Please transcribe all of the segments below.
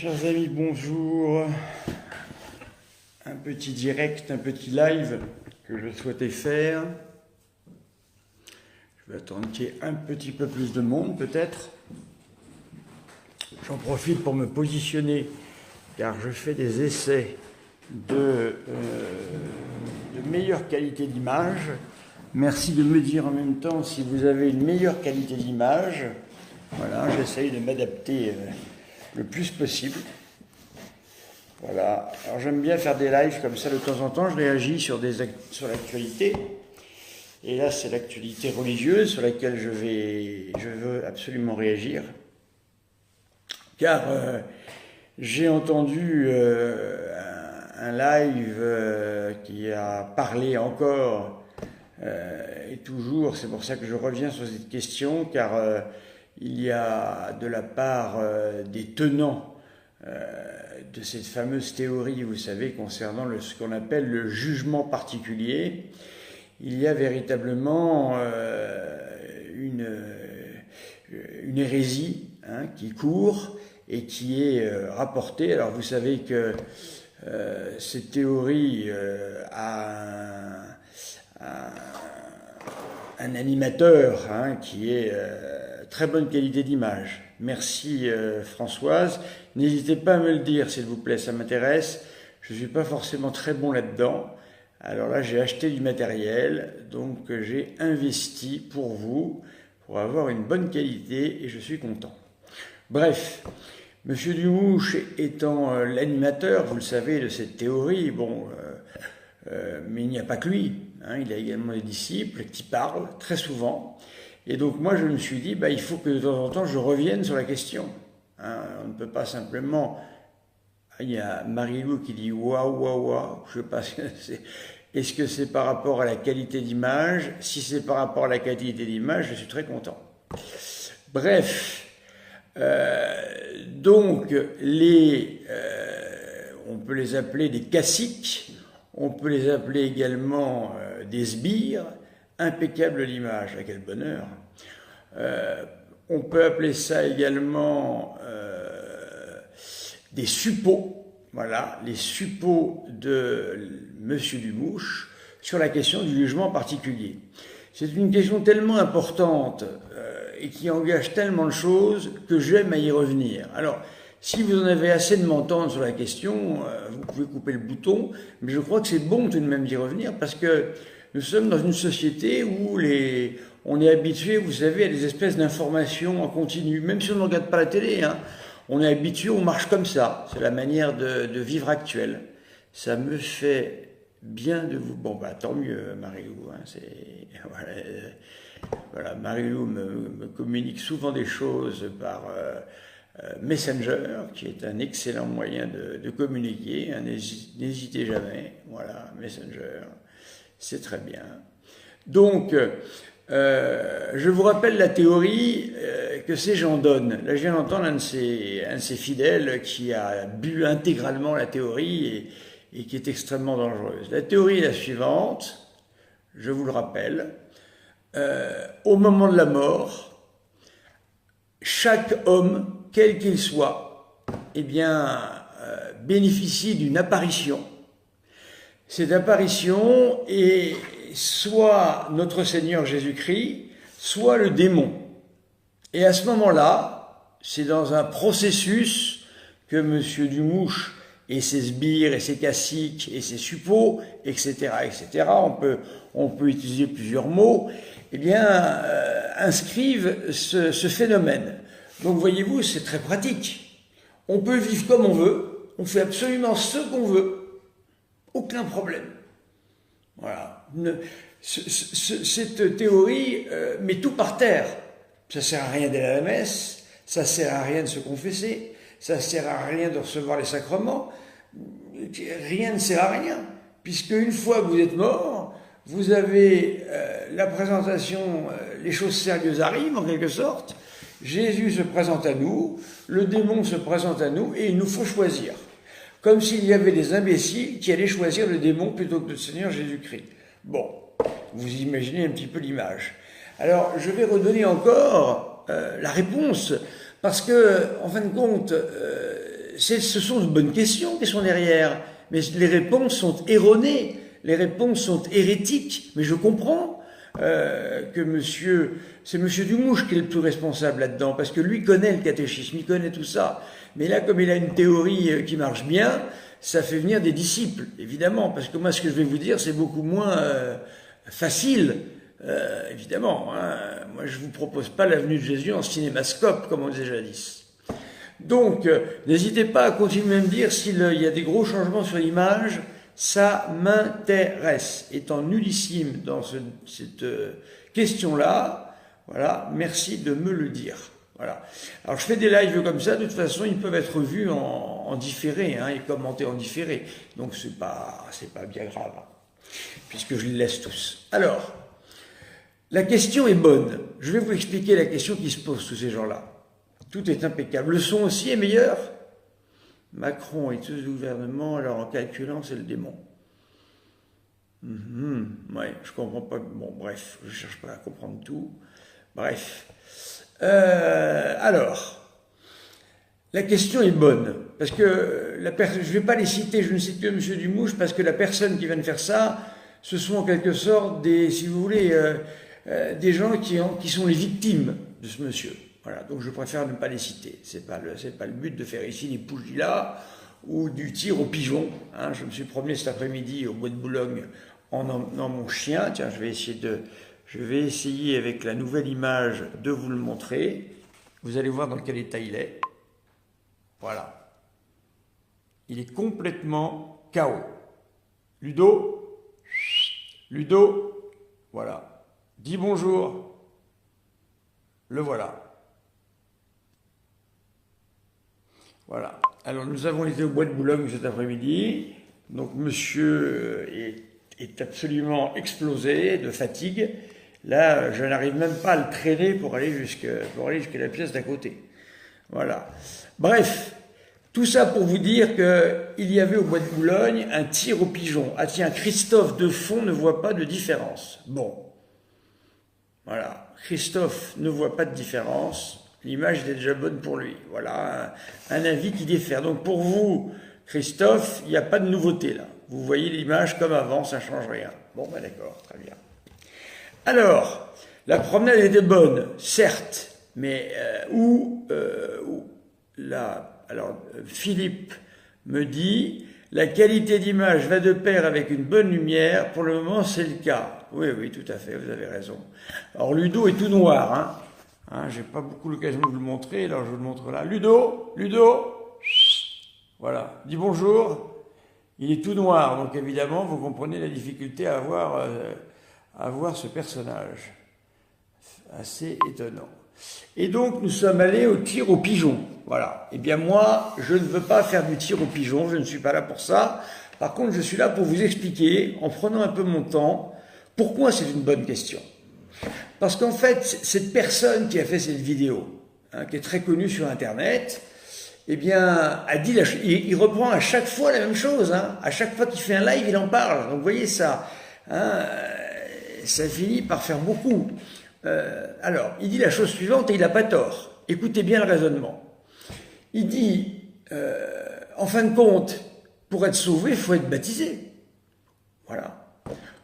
Chers amis, bonjour. Un petit direct, un petit live que je souhaitais faire. Je vais attendre qu'il y ait un petit peu plus de monde peut-être. J'en profite pour me positionner car je fais des essais de meilleure qualité d'image. Merci de me dire en même temps si vous avez une meilleure qualité d'image. Voilà, j'essaye de m'adapter le plus possible. Voilà, alors j'aime bien faire des lives comme ça de temps en temps, je réagis sur l'actualité. Et là, c'est l'actualité religieuse sur laquelle je veux absolument réagir. Car j'ai entendu un live qui a parlé encore et toujours, c'est pour ça que je reviens sur cette question, car il y a de la part des tenants de cette fameuse théorie, vous savez, concernant ce qu'on appelle le jugement particulier, il y a véritablement une hérésie qui court et qui est rapportée. Alors vous savez que cette théorie a un animateur qui est très bonne qualité d'image. Merci Françoise. N'hésitez pas à me le dire s'il vous plaît, ça m'intéresse. Je ne suis pas forcément très bon là-dedans. Alors là, j'ai acheté du matériel, donc j'ai investi pour vous, pour avoir une bonne qualité et je suis content. Bref, Monsieur Dumouche étant l'animateur, vous le savez, de cette théorie, mais il n'y a pas que lui, il a également des disciples qui parlent très souvent. Et donc moi je me suis dit, il faut que de temps en temps je revienne sur la question. On ne peut pas simplement... Il y a Marie-Lou qui dit waouh, waouh, waouh. Je sais pas si c'est... Est-ce que c'est par rapport à la qualité d'image? Si c'est par rapport à la qualité d'image, je suis très content. Bref, donc on peut les appeler des caciques, on peut les appeler également des sbires. Impeccable l'image, à quel bonheur. On peut appeler ça également des suppôts. Voilà, les suppôts de Monsieur Dumouche sur la question du jugement particulier. C'est une question tellement importante et qui engage tellement de choses que j'aime à y revenir. Alors, si vous en avez assez de m'entendre sur la question, vous pouvez couper le bouton, mais je crois que c'est bon tout de même d'y revenir parce que nous sommes dans une société où on est habitué, vous savez, à des espèces d'informations en continu, même si on ne regarde pas la télé, on est habitué, on marche comme ça. C'est la manière de vivre actuelle. Ça me fait bien de vous... tant mieux, Marie-Lou. Voilà, Marie-Lou me communique souvent des choses par Messenger, qui est un excellent moyen de communiquer. N'hésitez jamais. Voilà, Messenger. C'est très bien. Donc, je vous rappelle la théorie que ces gens donnent. Là, je viens d'entendre un de ses fidèles qui a bu intégralement la théorie et qui est extrêmement dangereuse. La théorie est la suivante, je vous le rappelle. Au moment de la mort, chaque homme, quel qu'il soit, bénéficie d'une apparition. Cette apparition est soit notre Seigneur Jésus-Christ, soit le démon. Et à ce moment-là, c'est dans un processus que M. Dumouche et ses sbires et ses caciques et ses suppôts, etc., on peut utiliser plusieurs mots, inscrivent ce phénomène. Donc voyez-vous, c'est très pratique. On peut vivre comme on veut, on fait absolument ce qu'on veut. Aucun problème. Voilà. Cette théorie met tout par terre. Ça sert à rien d'aller à la messe, ça sert à rien de se confesser, ça sert à rien de recevoir les sacrements. Rien ne sert à rien, puisque une fois que vous êtes mort, vous avez la présentation, les choses sérieuses arrivent en quelque sorte. Jésus se présente à nous, le démon se présente à nous, et il nous faut choisir. Comme s'il y avait des imbéciles qui allaient choisir le démon plutôt que le Seigneur Jésus-Christ. Bon, vous imaginez un petit peu l'image. Alors, je vais redonner encore la réponse, parce que, en fin de compte, ce sont de bonnes questions qui sont derrière, mais les réponses sont erronées, les réponses sont hérétiques, mais je comprends que c'est monsieur Dumouche qui est le plus responsable là-dedans, parce que lui connaît le catéchisme, il connaît tout ça. Mais là, comme il a une théorie qui marche bien, ça fait venir des disciples, évidemment, parce que moi, ce que je vais vous dire, c'est beaucoup moins facile, évidemment. Hein. Moi, je vous propose pas la venue de Jésus en cinémascope, comme on disait jadis. Donc, n'hésitez pas à continuer à me dire s'il y a des gros changements sur l'image. Ça m'intéresse. Étant nullissime dans cette question-là, voilà, merci de me le dire. Voilà. Alors je fais des lives comme ça, de toute façon ils peuvent être vus en différé, hein, et commentés en différé. Donc c'est pas bien grave, hein, puisque je les laisse tous. Alors, la question est bonne. Je vais vous expliquer la question qui se pose, tous ces gens-là. Tout est impeccable. Le son aussi est meilleur. Macron est ce gouvernement, alors en calculant, c'est le démon. Ouais, je comprends pas. Bon, bref, je cherche pas à comprendre tout. Bref. Alors, la question est bonne, parce que je vais pas les citer, je ne cite que M. Dumouche, parce que la personne qui vient de faire ça, ce sont en quelque sorte si vous voulez, des gens qui sont les victimes de ce monsieur. Voilà, donc je préfère ne pas les citer. C'est pas le but de faire ici des pougilas ou du tir au pigeon. Hein. Je me suis promené cet après-midi au bois de Boulogne en emmenant mon chien. Tiens, je vais essayer avec la nouvelle image de vous le montrer. Vous allez voir dans quel état il est. Voilà. Il est complètement KO. Ludo, voilà. Dis bonjour. Le voilà. Voilà. Alors nous avons été au bois de Boulogne cet après-midi. Donc monsieur est absolument explosé de fatigue. Là, je n'arrive même pas à le traîner pour aller jusqu'à la pièce d'à côté. Voilà. Bref, tout ça pour vous dire qu'il y avait au bois de Boulogne un tir au pigeon. Ah tiens, Christophe Defond ne voit pas de différence. Bon. Voilà. Christophe ne voit pas de différence. L'image est déjà bonne pour lui. Voilà, un avis qui diffère. Donc pour vous, Christophe, il n'y a pas de nouveauté là. Vous voyez l'image comme avant, ça ne change rien. Bon, ben d'accord, très bien. Alors, la promenade était bonne, certes, mais alors, Philippe me dit, la qualité d'image va de pair avec une bonne lumière. Pour le moment, c'est le cas. Oui, tout à fait, vous avez raison. Alors, Ludo est tout noir, hein. J'ai pas beaucoup l'occasion de vous le montrer, alors je vous le montre là. Ludo, voilà, dis bonjour. Il est tout noir, donc évidemment, vous comprenez la difficulté à voir ce personnage. Assez étonnant. Et donc, nous sommes allés au tir au pigeon. Voilà. Eh bien, moi, je ne veux pas faire du tir au pigeon, je ne suis pas là pour ça. Par contre, je suis là pour vous expliquer, en prenant un peu mon temps, pourquoi c'est une bonne question. Parce qu'en fait, cette personne qui a fait cette vidéo, hein, qui est très connue sur Internet, eh bien, a dit il reprend à chaque fois la même chose. Hein. À chaque fois qu'il fait un live, il en parle. Donc, vous voyez ça. Hein, ça finit par faire beaucoup. Alors, il dit la chose suivante et il n'a pas tort. Écoutez bien le raisonnement. Il dit, en fin de compte, pour être sauvé, il faut être baptisé. Voilà.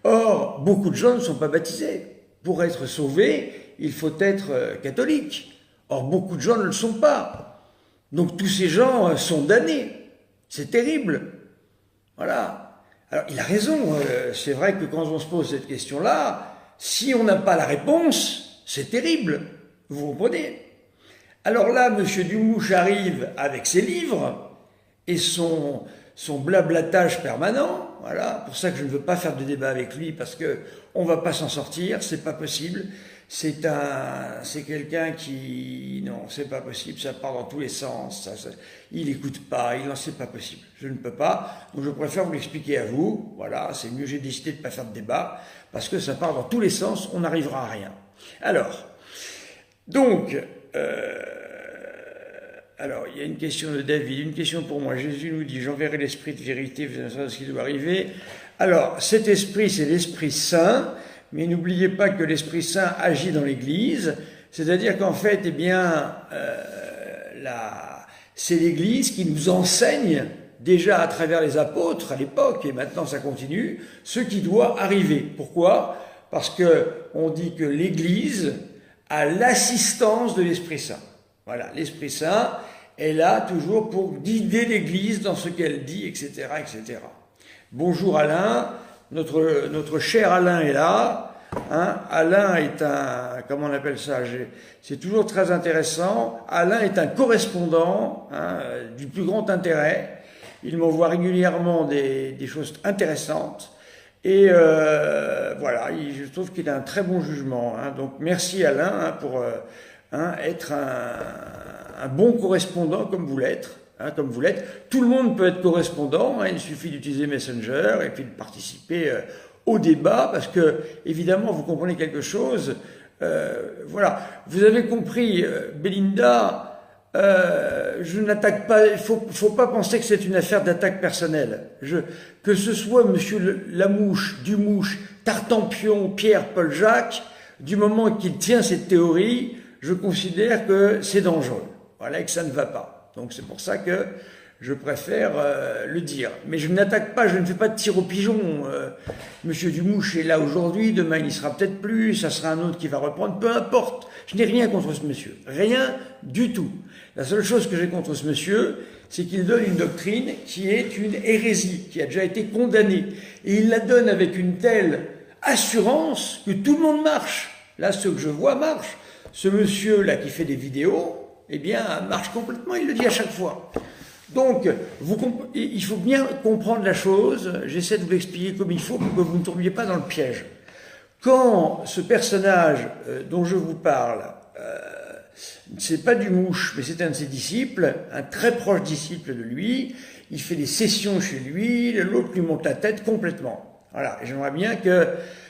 Or, beaucoup de gens ne sont pas baptisés. Pour être sauvé, il faut être catholique. Or, beaucoup de gens ne le sont pas. Donc, tous ces gens sont damnés. C'est terrible. Voilà. Alors, il a raison. C'est vrai que quand on se pose cette question-là, si on n'a pas la réponse, c'est terrible. Vous comprenez? Alors là, M. Dumouche arrive avec ses livres et son blablatage permanent. Voilà, pour ça que je ne veux pas faire de débat avec lui, parce que on va pas s'en sortir, c'est pas possible. C'est quelqu'un qui, non, c'est pas possible, ça part dans tous les sens, il écoute pas, c'est pas possible. Je ne peux pas, donc je préfère vous l'expliquer à vous. Voilà, c'est mieux, j'ai décidé de pas faire de débat, parce que ça part dans tous les sens, on n'arrivera à rien. Alors, donc, alors, il y a une question de David, une question pour moi. Jésus nous dit, j'enverrai l'esprit de vérité, vous savez ce qui doit arriver. Alors, cet esprit, c'est l'Esprit Saint, mais n'oubliez pas que l'Esprit Saint agit dans l'Église, c'est-à-dire qu'en fait, eh bien, c'est l'Église qui nous enseigne, déjà à travers les apôtres à l'époque, et maintenant ça continue, ce qui doit arriver. Pourquoi? Parce que on dit que l'Église a l'assistance de l'Esprit Saint. Voilà, l'Esprit Saint est là toujours pour guider l'Église dans ce qu'elle dit, etc., etc. Bonjour Alain, notre cher Alain est là. Hein, Alain est un, comment on appelle ça, c'est toujours très intéressant. Alain est un correspondant du plus grand intérêt. Il m'envoie régulièrement des choses intéressantes. Et voilà, je trouve qu'il a un très bon jugement. Hein. Donc merci Alain pour être un bon correspondant comme vous l'êtes. Hein, comme vous l'êtes. Tout le monde peut être correspondant. Hein, il suffit d'utiliser Messenger et puis de participer au débat, parce que, évidemment, vous comprenez quelque chose. Voilà. Vous avez compris, Belinda, je n'attaque pas, il faut pas penser que c'est une affaire d'attaque personnelle. Que ce soit monsieur Lamouche, Dumouche, Tartampion, Pierre, Paul, Jacques, du moment qu'il tient cette théorie, je considère que c'est dangereux. Voilà, et que ça ne va pas. Donc c'est pour ça que je préfère le dire. Mais je n'attaque pas, je ne fais pas de tir au pigeon. Monsieur Dumouche est là aujourd'hui, demain il n'y sera peut-être plus, ça sera un autre qui va reprendre, peu importe. Je n'ai rien contre ce monsieur, rien du tout. La seule chose que j'ai contre ce monsieur, c'est qu'il donne une doctrine qui est une hérésie, qui a déjà été condamnée. Et il la donne avec une telle assurance que tout le monde marche. Là, ce que je vois marche. Ce monsieur-là qui fait des vidéos, eh bien, marche complètement, il le dit à chaque fois. Donc, il faut bien comprendre la chose, j'essaie de vous l'expliquer comme il faut pour que vous ne tombiez pas dans le piège. Quand ce personnage dont je vous parle, c'est pas Dumouche, mais c'est un de ses disciples, un très proche disciple de lui, il fait des sessions chez lui, l'autre lui monte la tête complètement. Voilà, et j'aimerais bien que...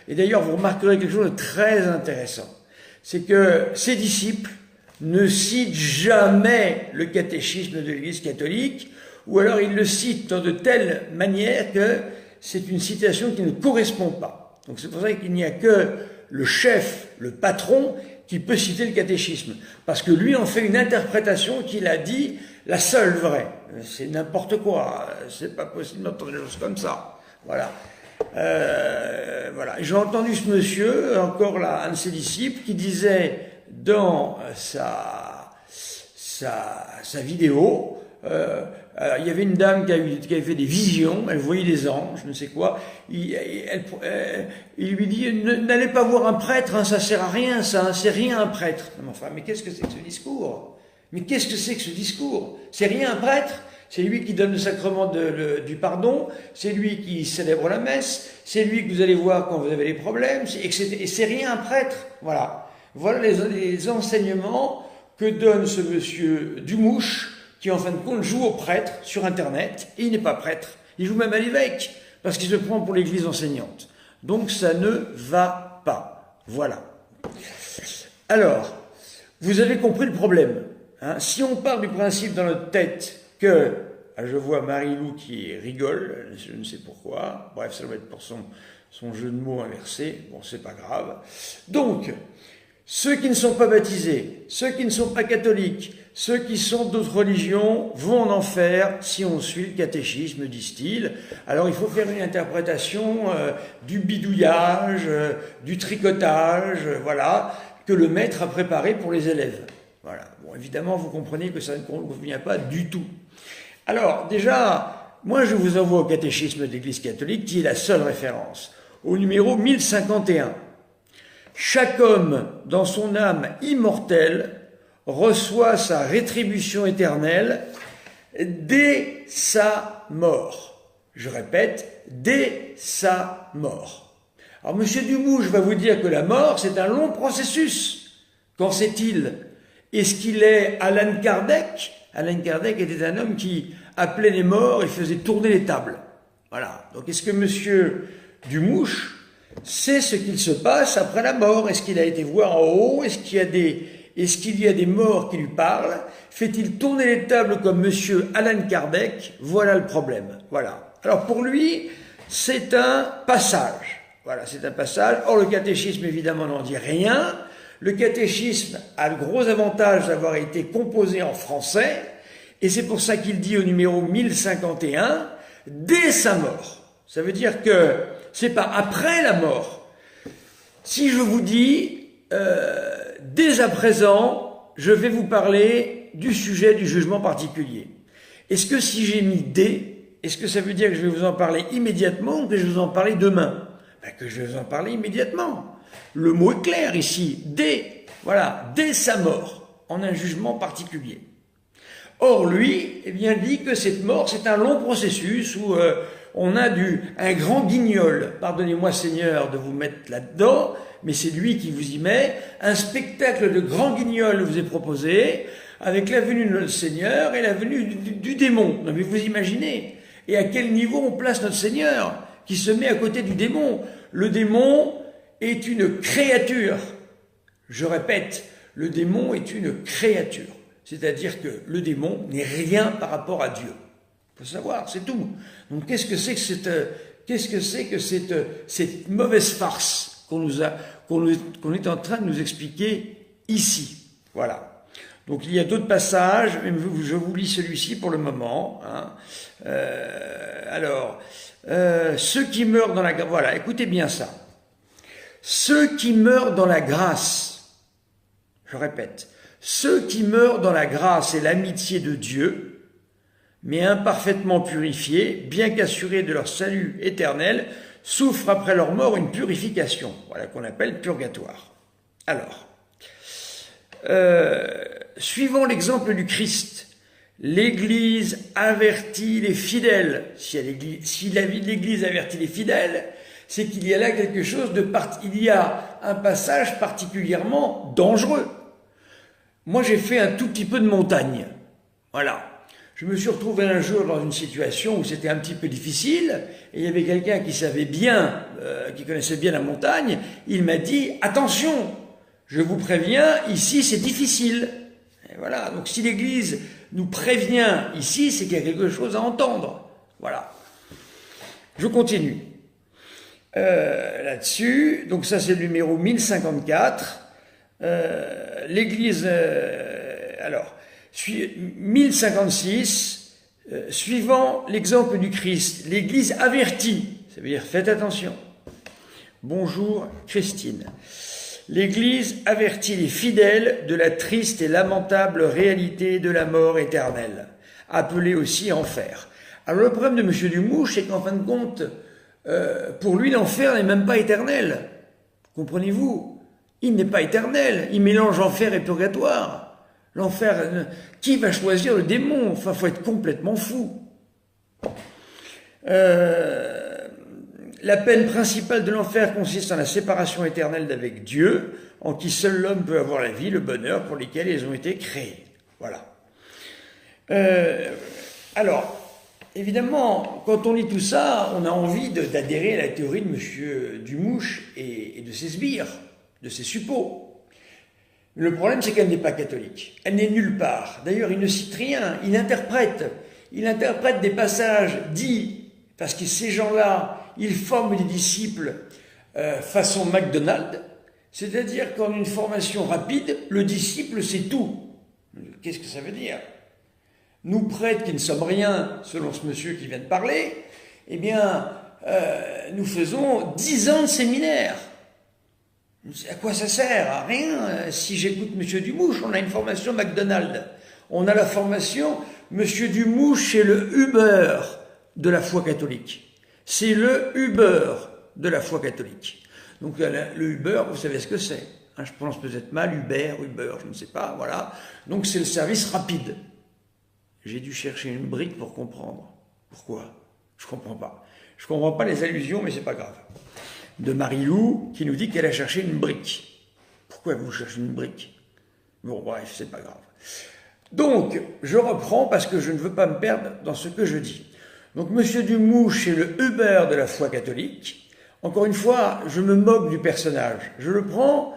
Et d'ailleurs, vous remarquerez quelque chose de très intéressant, c'est que ses disciples ne cite jamais le catéchisme de l'Église catholique, ou alors il le cite dans de telle manière que c'est une citation qui ne correspond pas. Donc c'est pour ça qu'il n'y a que le chef, le patron, qui peut citer le catéchisme. Parce que lui en fait une interprétation qu'il a dit la seule vraie. C'est n'importe quoi, c'est pas possible d'entendre des choses comme ça. Voilà. Voilà. J'ai entendu ce monsieur, encore là, un de ses disciples, qui disait dans sa vidéo, il y avait une dame qui avait fait des visions, elle voyait des anges, je ne sais quoi, il lui dit, n'allez pas voir un prêtre, hein, ça sert à rien, ça, hein, c'est rien un prêtre. Non, enfin, mais qu'est-ce que c'est que ce discours? Mais qu'est-ce que c'est que ce discours? C'est rien un prêtre? C'est lui qui donne le sacrement du pardon, c'est lui qui célèbre la messe, c'est lui que vous allez voir quand vous avez des problèmes, et c'est rien un prêtre. Voilà. Voilà les enseignements que donne ce monsieur Dumouche, qui en fin de compte joue au prêtre sur Internet, et il n'est pas prêtre, il joue même à l'évêque, parce qu'il se prend pour l'église enseignante. Donc ça ne va pas. Voilà. Alors, vous avez compris le problème. Hein. Si on part du principe dans notre tête que, je vois Marie-Lou qui rigole, je ne sais pourquoi, bref, ça doit être pour son jeu de mots inversé, bon, c'est pas grave. Donc, ceux qui ne sont pas baptisés, ceux qui ne sont pas catholiques, ceux qui sont d'autres religions vont en enfer si on suit le catéchisme, disent-ils. Alors il faut faire une interprétation du bidouillage, du tricotage, voilà, que le maître a préparé pour les élèves. Voilà. Bon, évidemment, vous comprenez que ça ne convient pas du tout. Alors, déjà, moi je vous envoie au catéchisme de l'Église catholique, qui est la seule référence, au numéro 1051. Chaque homme, dans son âme immortelle, reçoit sa rétribution éternelle dès sa mort. Je répète, dès sa mort. Alors, monsieur Dumouche va vous dire que la mort, c'est un long processus. Qu'en sait-il? Est-ce qu'il est Alan Kardec? Alan Kardec était un homme qui appelait les morts et faisait tourner les tables. Voilà. Donc, est-ce que monsieur Dumouche sait ce qu'il se passe après la mort? Est-ce qu'il a été voir en haut? Est-ce qu'il y a des morts qui lui parlent? Fait-il tourner les tables comme monsieur Alan Kardec? Voilà le problème. Voilà. Alors pour lui, c'est un passage. Voilà, c'est un passage. Or le catéchisme, évidemment, n'en dit rien. Le catéchisme a le gros avantage d'avoir été composé en français. Et c'est pour ça qu'il dit au numéro 1051, dès sa mort. Ça veut dire que c'est pas après la mort. Si je vous dis, dès à présent, je vais vous parler du sujet du jugement particulier. Est-ce que si j'ai mis dès, est-ce que ça veut dire que je vais vous en parler immédiatement ou que je vais vous en parler demain? Ben, que je vais vous en parler immédiatement. Le mot est clair ici, dès, voilà, dès sa mort, en un jugement particulier. Or, lui, eh bien, dit que cette mort, c'est un long processus où on a un grand guignol, pardonnez-moi Seigneur de vous mettre là-dedans, mais c'est lui qui vous y met, un spectacle de grand guignol vous est proposé, avec la venue de notre Seigneur et la venue du démon. Non mais vous imaginez, et à quel niveau on place notre Seigneur, qui se met à côté du démon. Le démon est une créature. Je répète, le démon est une créature. C'est-à-dire que le démon n'est rien par rapport à Dieu. Il faut savoir, c'est tout. Donc qu'est-ce que c'est que cette mauvaise farce qu'on est en train de nous expliquer ici? Voilà. Donc il y a d'autres passages, mais je vous lis celui-ci pour le moment. Hein. Ceux qui meurent dans la grâce, voilà, écoutez bien ça. Ceux qui meurent dans la grâce, je répète, ceux qui meurent dans la grâce et l'amitié de Dieu, mais imparfaitement purifiés, bien qu'assurés de leur salut éternel, souffrent après leur mort une purification, voilà qu'on appelle purgatoire. Alors, suivant l'exemple du Christ, l'Église avertit les fidèles. Si l'Église avertit les fidèles, c'est qu'il y a là quelque chose il y a un passage particulièrement dangereux. Moi, j'ai fait un tout petit peu de montagne. Voilà. Je me suis retrouvé un jour dans une situation où c'était un petit peu difficile, et il y avait quelqu'un qui savait bien, qui connaissait bien la montagne. Il m'a dit, attention, je vous préviens, ici c'est difficile. Et voilà. Donc si l'Église nous prévient ici, c'est qu'il y a quelque chose à entendre. Voilà. Je continue. Là-dessus, donc ça c'est le numéro 1054. L'Église, 1056, suivant l'exemple du Christ, l'Église avertit, ça veut dire faites attention. Bonjour Christine. L'Église avertit les fidèles de la triste et lamentable réalité de la mort éternelle, appelée aussi enfer. Alors le problème de M. Dumouche, c'est qu'en fin de compte, pour lui l'enfer n'est même pas éternel. Comprenez-vous? Il n'est pas éternel, il mélange enfer et purgatoire. L'enfer, qui va choisir le démon? Enfin, faut être complètement fou. La peine principale de l'enfer consiste en la séparation éternelle d'avec Dieu, en qui seul l'homme peut avoir la vie, le bonheur pour lesquels ils ont été créés. Voilà. Alors, évidemment, quand on lit tout ça, on a envie d'adhérer à la théorie de M. Dumouche et de ses sbires, de ses suppôts. Le problème, c'est qu'elle n'est pas catholique. Elle n'est nulle part. D'ailleurs, il ne cite rien. Il interprète des passages dits, parce que ces gens-là, ils forment des disciples façon McDonald's, c'est-à-dire qu'en une formation rapide, le disciple sait tout. Qu'est-ce que ça veut dire? Nous prêtres qui ne sommes rien, selon ce monsieur qui vient de parler, eh bien, nous faisons 10 ans de séminaire. À quoi ça sert? À rien. Si j'écoute M. Dumouche, on a une formation McDonald's. On a la formation M. Dumouche, c'est le Uber de la foi catholique. C'est le Uber de la foi catholique. Donc le Uber, vous savez ce que c'est. Hein, je prononce peut-être mal, Uber, je ne sais pas, voilà. Donc c'est le service rapide. J'ai dû chercher une brique pour comprendre. Pourquoi? Je ne comprends pas. Je ne comprends pas les allusions, mais c'est pas grave. De Marie-Lou, qui nous dit qu'elle a cherché une brique. Pourquoi vous cherchez une brique? Bon, bref, c'est pas grave. Donc, je reprends parce que je ne veux pas me perdre dans ce que je dis. Donc, M. Dumouche est le Uber de la foi catholique. Encore une fois, je me moque du personnage. Je le prends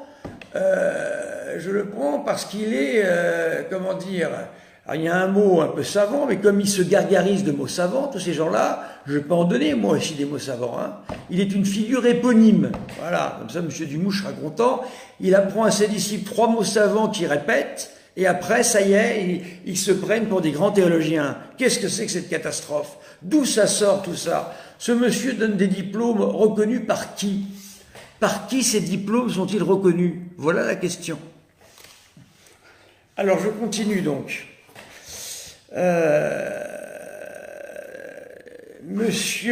parce qu'il est, comment dire... Alors, il y a un mot un peu savant, mais comme il se gargarise de mots savants, tous ces gens-là, je peux en donner moi aussi des mots savants. Hein. Il est une figure éponyme. Voilà, comme ça M. Dumouche sera content. Il apprend à ses disciples 3 mots savants qu'il répète, Et après, ça y est, ils se prennent pour des grands théologiens. Qu'est-ce que c'est que cette catastrophe? D'où ça sort tout ça? Ce monsieur donne des diplômes reconnus par qui? Par qui ces diplômes sont-ils reconnus? Voilà la question. Alors je continue donc. Monsieur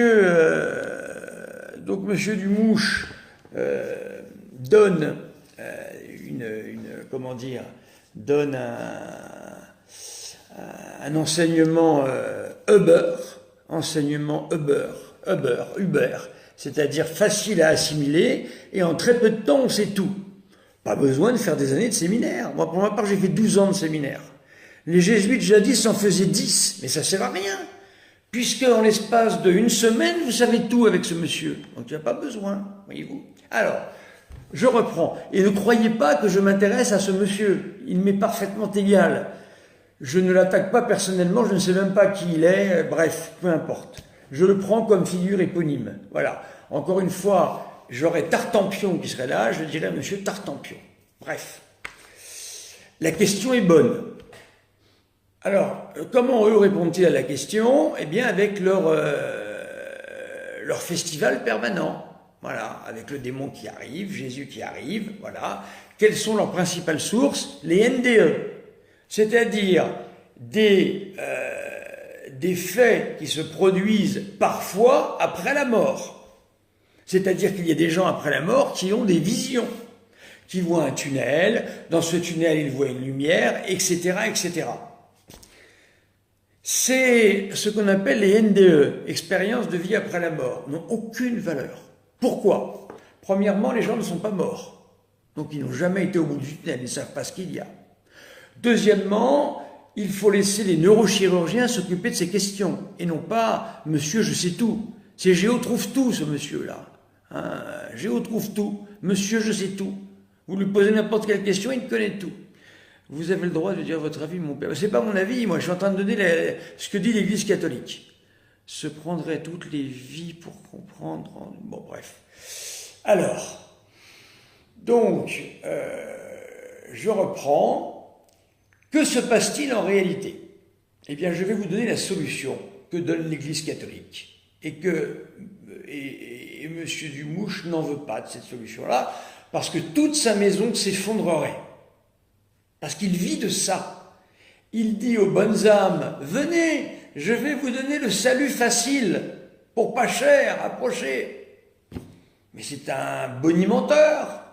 Dumouche donne donne un enseignement Uber, c'est-à-dire facile à assimiler, et en très peu de temps on sait tout. Pas besoin de faire des années de séminaire. Moi, pour ma part, j'ai fait 12 ans de séminaire. Les jésuites jadis en faisaient 10, mais ça sert à rien, puisque en l'espace d'une semaine, vous savez tout avec ce monsieur. Donc il n'y a pas besoin, voyez-vous. Alors, je reprends. Et ne croyez pas que je m'intéresse à ce monsieur. Il m'est parfaitement égal. Je ne l'attaque pas personnellement, je ne sais même pas qui il est, bref, peu importe. Je le prends comme figure éponyme. Voilà. Encore une fois, j'aurais Tartampion qui serait là, je dirais monsieur Tartampion. Bref. La question est bonne. Alors, comment eux répondent-ils à la question? Eh bien, avec leur festival permanent. Voilà, avec le démon qui arrive, Jésus qui arrive, voilà. Quelles sont leurs principales sources? Les NDE, c'est-à-dire des faits qui se produisent parfois après la mort. C'est-à-dire qu'il y a des gens après la mort qui ont des visions, qui voient un tunnel, dans ce tunnel ils voient une lumière, etc., etc. C'est ce qu'on appelle les NDE, expériences de vie après la mort, n'ont aucune valeur. Pourquoi? Premièrement, les gens ne sont pas morts, donc ils n'ont jamais été au bout du tunnel, ils ne savent pas ce qu'il y a. Deuxièmement, il faut laisser les neurochirurgiens s'occuper de ces questions, et non pas « monsieur, je sais tout ». C'est Géo trouve tout, ce monsieur-là. Hein, Géo trouve tout. Monsieur, je sais tout. Vous lui posez n'importe quelle question, il connaît tout. Vous avez le droit de dire votre avis, mon père. C'est pas mon avis, moi, je suis en train de donner ce que dit l'Église catholique. Se prendrait toutes les vies pour comprendre. Bon, bref. Alors, donc, je reprends. Que se passe-t-il en réalité? Eh bien, je vais vous donner la solution que donne l'Église catholique. Et M. Dumouche n'en veut pas de cette solution-là, parce que toute sa maison s'effondrerait. Parce qu'il vit de ça. Il dit aux bonnes âmes, venez, je vais vous donner le salut facile, pour pas cher, approchez. Mais c'est un bonimenteur.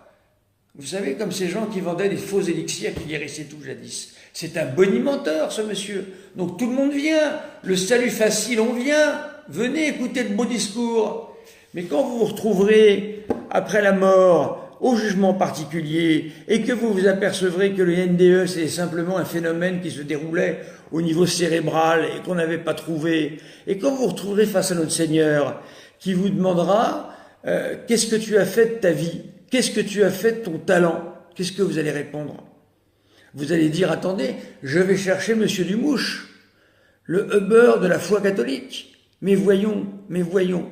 Vous savez, comme ces gens qui vendaient des faux élixirs qui guérissaient tout jadis. C'est un bonimenteur, ce monsieur. Donc tout le monde vient. Le salut facile, on vient. Venez écouter le beau discours. Mais quand vous vous retrouverez, après la mort, au jugement particulier, et que vous vous apercevrez que le NDE, c'est simplement un phénomène qui se déroulait au niveau cérébral et qu'on n'avait pas trouvé, et quand vous vous retrouverez face à notre Seigneur, qui vous demandera qu'est-ce que tu as fait de ta vie? Qu'est-ce que tu as fait de ton talent? Qu'est-ce que vous allez répondre? Vous allez dire, attendez, je vais chercher Monsieur Dumouche, le Uber de la foi catholique. Mais voyons,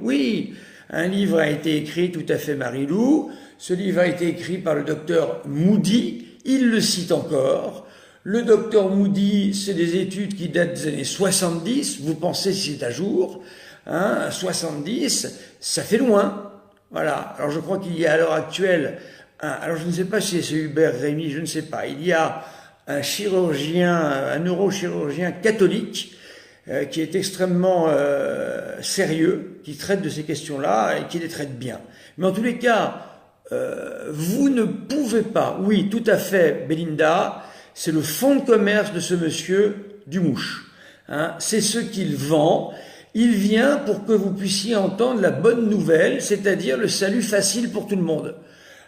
oui, un livre a été écrit, tout à fait Marie-Lou, ce livre a été écrit par le docteur Moody, il le cite encore. Le docteur Moody, c'est des études qui datent des années 70, vous pensez si c'est à jour, hein, 70, ça fait loin. Voilà, alors je crois qu'il y a à l'heure actuelle, alors je ne sais pas si c'est Hubert Rémy, je ne sais pas, il y a un chirurgien, un neurochirurgien catholique qui est extrêmement sérieux, qui traite de ces questions-là et qui les traite bien. Mais en tous les cas, vous ne pouvez pas, oui, tout à fait, Belinda, c'est le fonds de commerce de ce monsieur Dumouche. Hein, c'est ce qu'il vend. Il vient pour que vous puissiez entendre la bonne nouvelle, c'est-à-dire le salut facile pour tout le monde.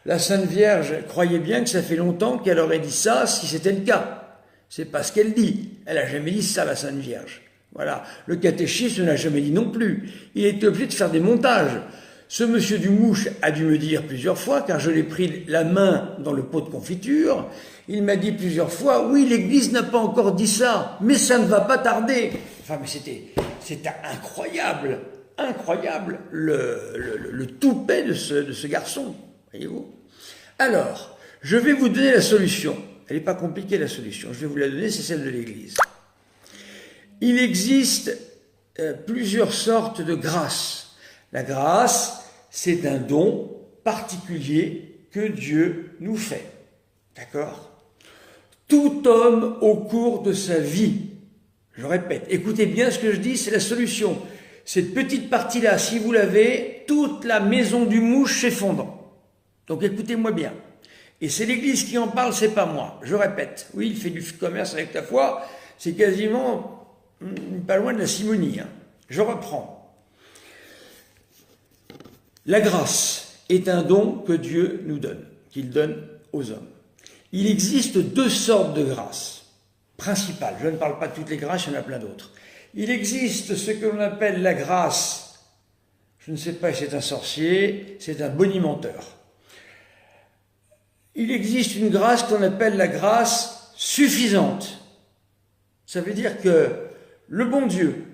La Sainte Vierge croyait bien que ça fait longtemps qu'elle aurait dit ça si c'était le cas. C'est pas ce qu'elle dit. Elle a jamais dit ça, la Sainte Vierge. Voilà. Le catéchisme ne l'a jamais dit non plus. Il était obligé de faire des montages. Ce monsieur Dumouche a dû me dire plusieurs fois, car je l'ai pris la main dans le pot de confiture, il m'a dit plusieurs fois, oui, l'Église n'a pas encore dit ça, mais ça ne va pas tarder. Enfin, mais c'était incroyable, incroyable, le toupet de ce garçon, voyez-vous. Alors, je vais vous donner la solution. Elle n'est pas compliquée la solution, je vais vous la donner, c'est celle de l'Église. Il existe plusieurs sortes de grâce. La grâce, c'est un don particulier que Dieu nous fait. D'accord? Tout homme au cours de sa vie, je répète, écoutez bien ce que je dis, c'est la solution. Cette petite partie-là, si vous l'avez, toute la maison du mouche s'effondre. Donc écoutez-moi bien. Et c'est l'Église qui en parle, c'est pas moi. Je répète, oui, il fait du commerce avec la foi, c'est quasiment pas loin de la simonie. Je reprends. La grâce est un don que Dieu nous donne, qu'il donne aux hommes. Il existe deux sortes de grâces principales. Je ne parle pas de toutes les grâces, il y en a plein d'autres. Il existe ce que l'on appelle la grâce. Je ne sais pas si c'est un sorcier, c'est un bonimenteur. Il existe une grâce qu'on appelle la grâce suffisante. Ça veut dire que le bon Dieu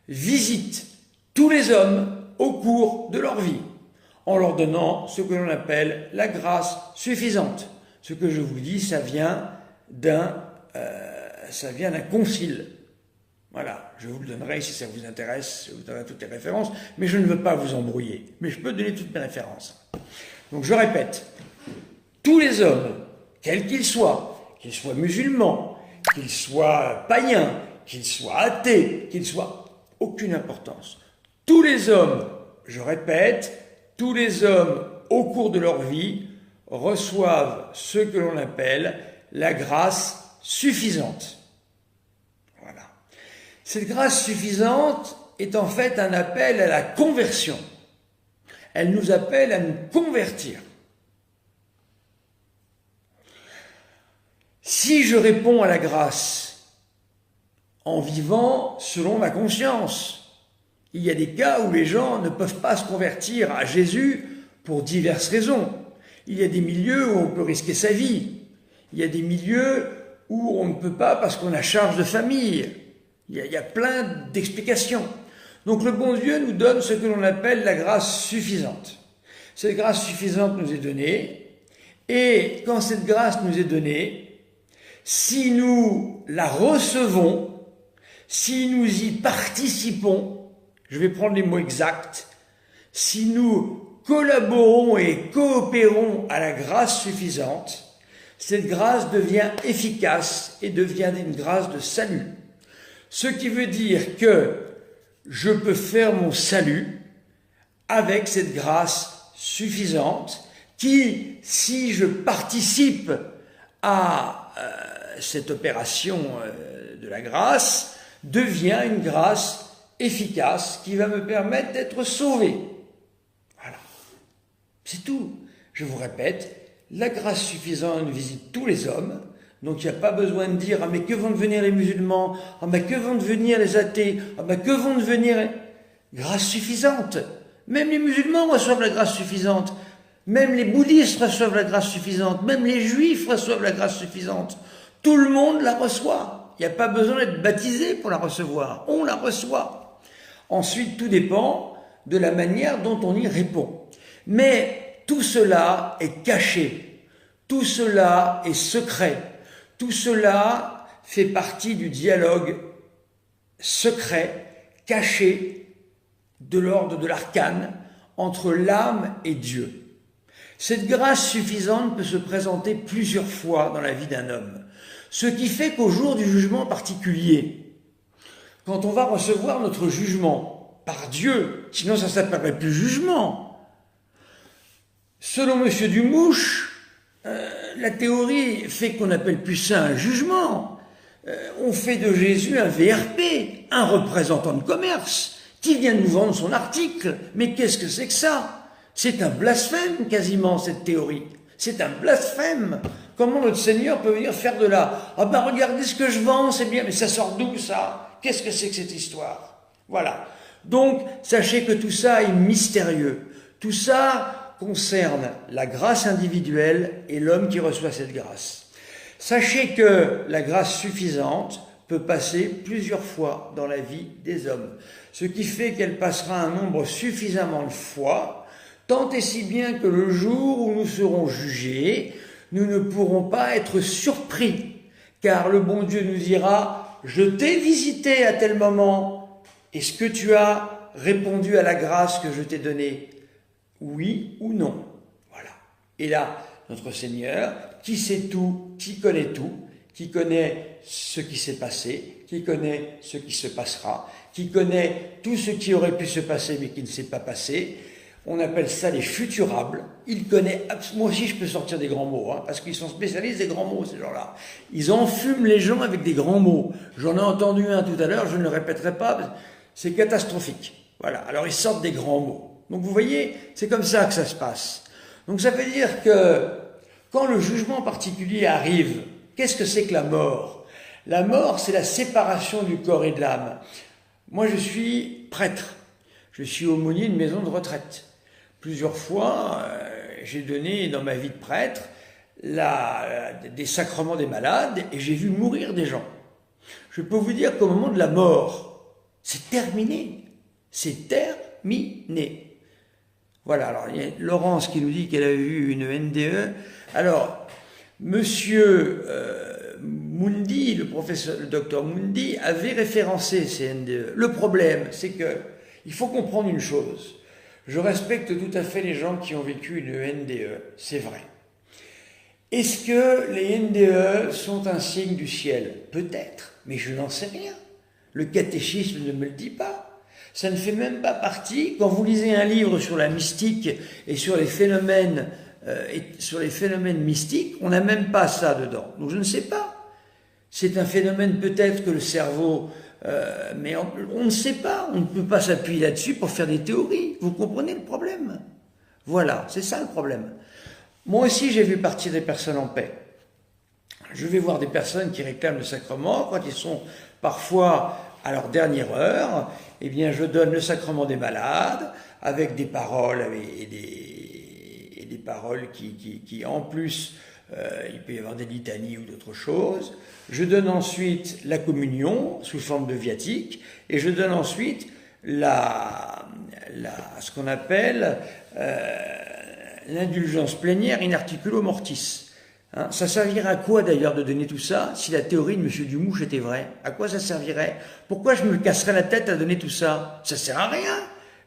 visite tous les hommes au cours de leur vie, en leur donnant ce que l'on appelle la grâce suffisante. Ce que je vous dis, ça vient d'un concile. Voilà, je vous le donnerai si ça vous intéresse, je vous donnerai toutes les références, mais je ne veux pas vous embrouiller. Mais je peux donner toutes mes références. Donc je répète, tous les hommes, quels qu'ils soient musulmans, qu'ils soient païens, qu'ils soient athées, qu'ils soient aucune importance. Tous les hommes, je répète, tous les hommes au cours de leur vie reçoivent ce que l'on appelle la grâce suffisante. Voilà. Cette grâce suffisante est en fait un appel à la conversion. Elle nous appelle à nous convertir. Si je réponds à la grâce en vivant selon ma conscience, il y a des cas où les gens ne peuvent pas se convertir à Jésus pour diverses raisons. Il y a des milieux où on peut risquer sa vie. Il y a des milieux où on ne peut pas parce qu'on a charge de famille. Il y a plein d'explications. Donc le bon Dieu nous donne ce que l'on appelle la grâce suffisante. Cette grâce suffisante nous est donnée, et quand cette grâce nous est donnée, si nous la recevons, si nous y participons, je vais prendre les mots exacts, si nous collaborons et coopérons à la grâce suffisante, cette grâce devient efficace et devient une grâce de salut. Ce qui veut dire que je peux faire mon salut avec cette grâce suffisante qui, si je participe à cette opération de la grâce, devient une grâce efficace qui va me permettre d'être sauvé. Voilà. C'est tout. Je vous répète, la grâce suffisante visite tous les hommes, donc il n'y a pas besoin de dire « Ah mais que vont devenir les musulmans ? Ah mais que vont devenir les athées ? Ah mais que vont devenir… » Grâce suffisante. Même les musulmans reçoivent la grâce suffisante. Même les bouddhistes reçoivent la grâce suffisante. Même les juifs reçoivent la grâce suffisante. Tout le monde la reçoit. Il n'y a pas besoin d'être baptisé pour la recevoir. On la reçoit. Ensuite, tout dépend de la manière dont on y répond. Mais tout cela est caché. Tout cela est secret. Tout cela fait partie du dialogue secret, caché, de l'ordre de l'arcane, entre l'âme et Dieu. Cette grâce suffisante peut se présenter plusieurs fois dans la vie d'un homme. Ce qui fait qu'au jour du jugement particulier, quand on va recevoir notre jugement par Dieu, sinon ça ne s'appellerait plus jugement, selon M. Dumouche, la théorie fait qu'on n'appelle plus ça un jugement. On fait de Jésus un VRP, un représentant de commerce, qui vient nous vendre son article. Mais qu'est-ce que c'est que ça? C'est un blasphème quasiment, cette théorie. C'est un blasphème. Comment notre Seigneur peut venir faire de là? Ah ben regardez ce que je vends, c'est bien, mais ça sort d'où ça? Qu'est-ce que c'est que cette histoire? Voilà. Donc, sachez que tout ça est mystérieux. Tout ça concerne la grâce individuelle et l'homme qui reçoit cette grâce. Sachez que la grâce suffisante peut passer plusieurs fois dans la vie des hommes, ce qui fait qu'elle passera un nombre suffisamment de fois, tant et si bien que le jour où nous serons jugés, nous ne pourrons pas être surpris, car le bon Dieu nous dira, je t'ai visité à tel moment, est-ce que tu as répondu à la grâce que je t'ai donnée? Oui ou non? Voilà. Et là, notre Seigneur, qui sait tout, qui connaît tout, qui connaît ce qui s'est passé, qui connaît ce qui se passera, qui connaît tout ce qui aurait pu se passer mais qui ne s'est pas passé, on appelle ça les futurables. Il connaît, moi aussi je peux sortir des grands mots, parce qu'ils sont spécialistes des grands mots, ces gens-là. Ils enfument les gens avec des grands mots. J'en ai entendu un tout à l'heure, je ne le répéterai pas, c'est catastrophique. Voilà, alors ils sortent des grands mots. Donc vous voyez, c'est comme ça que ça se passe. Donc ça veut dire que quand le jugement particulier arrive, qu'est-ce que c'est que la mort? La mort, c'est la séparation du corps et de l'âme. Moi, je suis prêtre. Je suis aumônier d'une maison de retraite. Plusieurs fois, j'ai donné dans ma vie de prêtre des sacrements des malades et j'ai vu mourir des gens. Je peux vous dire qu'au moment de la mort, c'est terminé. C'est terminé. Voilà, alors il y a Laurence qui nous dit qu'elle a vu une NDE. Alors, monsieur Mundi, le docteur Mundi, avait référencé ces NDE. Le problème, c'est que il faut comprendre une chose. Je respecte tout à fait les gens qui ont vécu une NDE, c'est vrai. Est-ce que les NDE sont un signe du ciel? Peut-être, mais je n'en sais rien. Le catéchisme ne me le dit pas. Ça ne fait même pas partie, quand vous lisez un livre sur la mystique et sur les phénomènes mystiques, on n'a même pas ça dedans. Donc je ne sais pas. C'est un phénomène peut-être que le cerveau... mais on ne sait pas, on ne peut pas s'appuyer là-dessus pour faire des théories. Vous comprenez le problème? Voilà, c'est ça le problème. Moi aussi, j'ai vu partir des personnes en paix. Je vais voir des personnes qui réclament le sacrement, quand ils sont parfois à leur dernière heure, eh bien je donne le sacrement des malades, avec des paroles et des paroles qui en plus, il peut y avoir des litanies ou d'autres choses. Je donne ensuite la communion sous forme de viatique et je donne ensuite ce qu'on appelle l'indulgence plénière in articulo mortis. Hein, ça servirait à quoi d'ailleurs de donner tout ça si la théorie de M. Dumouche était vraie? À quoi ça servirait? Pourquoi je me casserais la tête à donner tout ça? Ça sert à rien.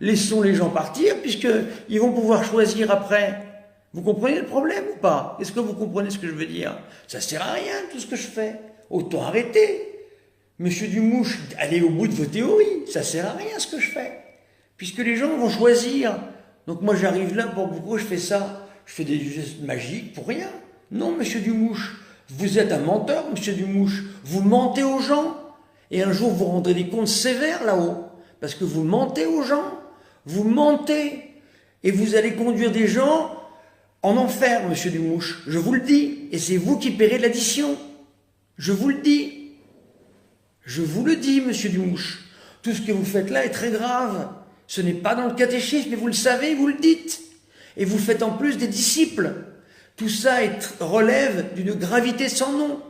Laissons les gens partir puisqu'ils vont pouvoir choisir après. Vous comprenez le problème ou pas? Est-ce que vous comprenez ce que je veux dire? Ça sert à rien tout ce que je fais. Autant arrêter. Monsieur Dumouche, allez au bout de vos théories. Ça sert à rien ce que je fais. Puisque les gens vont choisir. Donc moi j'arrive là, pourquoi je fais ça? Je fais des gestes magiques pour rien. Non, monsieur Dumouche, vous êtes un menteur, monsieur Dumouche. Vous mentez aux gens. Et un jour vous rendrez des comptes sévères là-haut. Parce que vous mentez aux gens. Vous mentez. Et vous allez conduire des gens en enfer, monsieur Dumouche. Je vous le dis. Et c'est vous qui paierez l'addition. Je vous le dis. Je vous le dis, monsieur Dumouche. Tout ce que vous faites là est très grave. Ce n'est pas dans le catéchisme, mais vous le savez, vous le dites. Et vous faites en plus des disciples. Tout ça relève d'une gravité sans nom.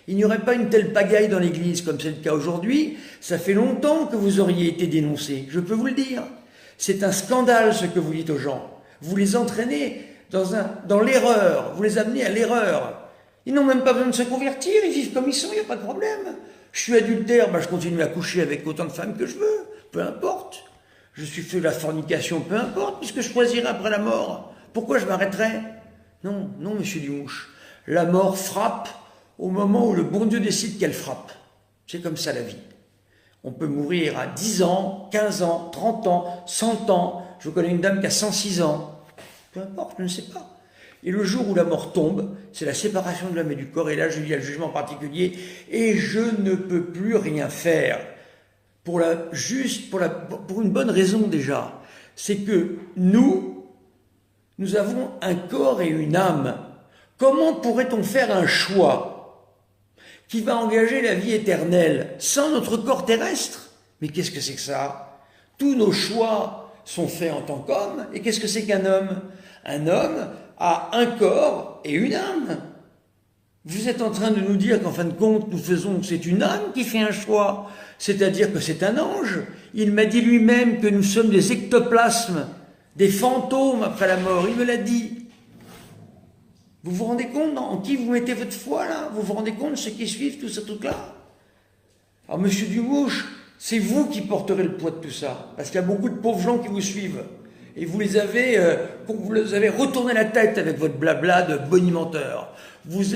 Il n'y aurait pas une telle pagaille dans l'Église comme c'est le cas aujourd'hui. Ça fait longtemps que vous auriez été dénoncé, je peux vous le dire. C'est un scandale ce que vous dites aux gens. Vous les entraînez dans l'erreur, vous les amenez à l'erreur. Ils n'ont même pas besoin de se convertir, ils vivent comme ils sont, il n'y a pas de problème. Je suis adultère, je continue à coucher avec autant de femmes que je veux, peu importe. Je suis fait de la fornication, peu importe, puisque je choisirai après la mort. Pourquoi je m'arrêterais? Non, non, monsieur Dumouche. La mort frappe au moment où le bon Dieu décide qu'elle frappe. C'est comme ça la vie. On peut mourir à 10 ans, 15 ans, 30 ans, 100 ans. Je connais une dame qui a 106 ans. Peu importe, je ne sais pas. Et le jour où la mort tombe, c'est la séparation de l'homme et du corps. Et là, il y a le jugement particulier. Et je ne peux plus rien faire. Pour une bonne raison déjà. C'est que nous avons un corps et une âme. Comment pourrait-on faire un choix qui va engager la vie éternelle sans notre corps terrestre? Mais qu'est-ce que c'est que ça? Tous nos choix sont faits en tant qu'homme. Et qu'est-ce que c'est qu'un homme? Un homme a un corps et une âme. Vous êtes en train de nous dire qu'en fin de compte, c'est une âme qui fait un choix. C'est-à-dire que c'est un ange. Il m'a dit lui-même que nous sommes des ectoplasmes, des fantômes après la mort. Il me l'a dit. Vous vous rendez compte en qui vous mettez votre foi là? Vous vous rendez compte, ceux qui suivent tout ce truc-là? Alors monsieur Dumouche, c'est vous qui porterez le poids de tout ça, parce qu'il y a beaucoup de pauvres gens qui vous suivent. Et vous les avez retourné la tête avec votre blabla de bonimenteur. Vous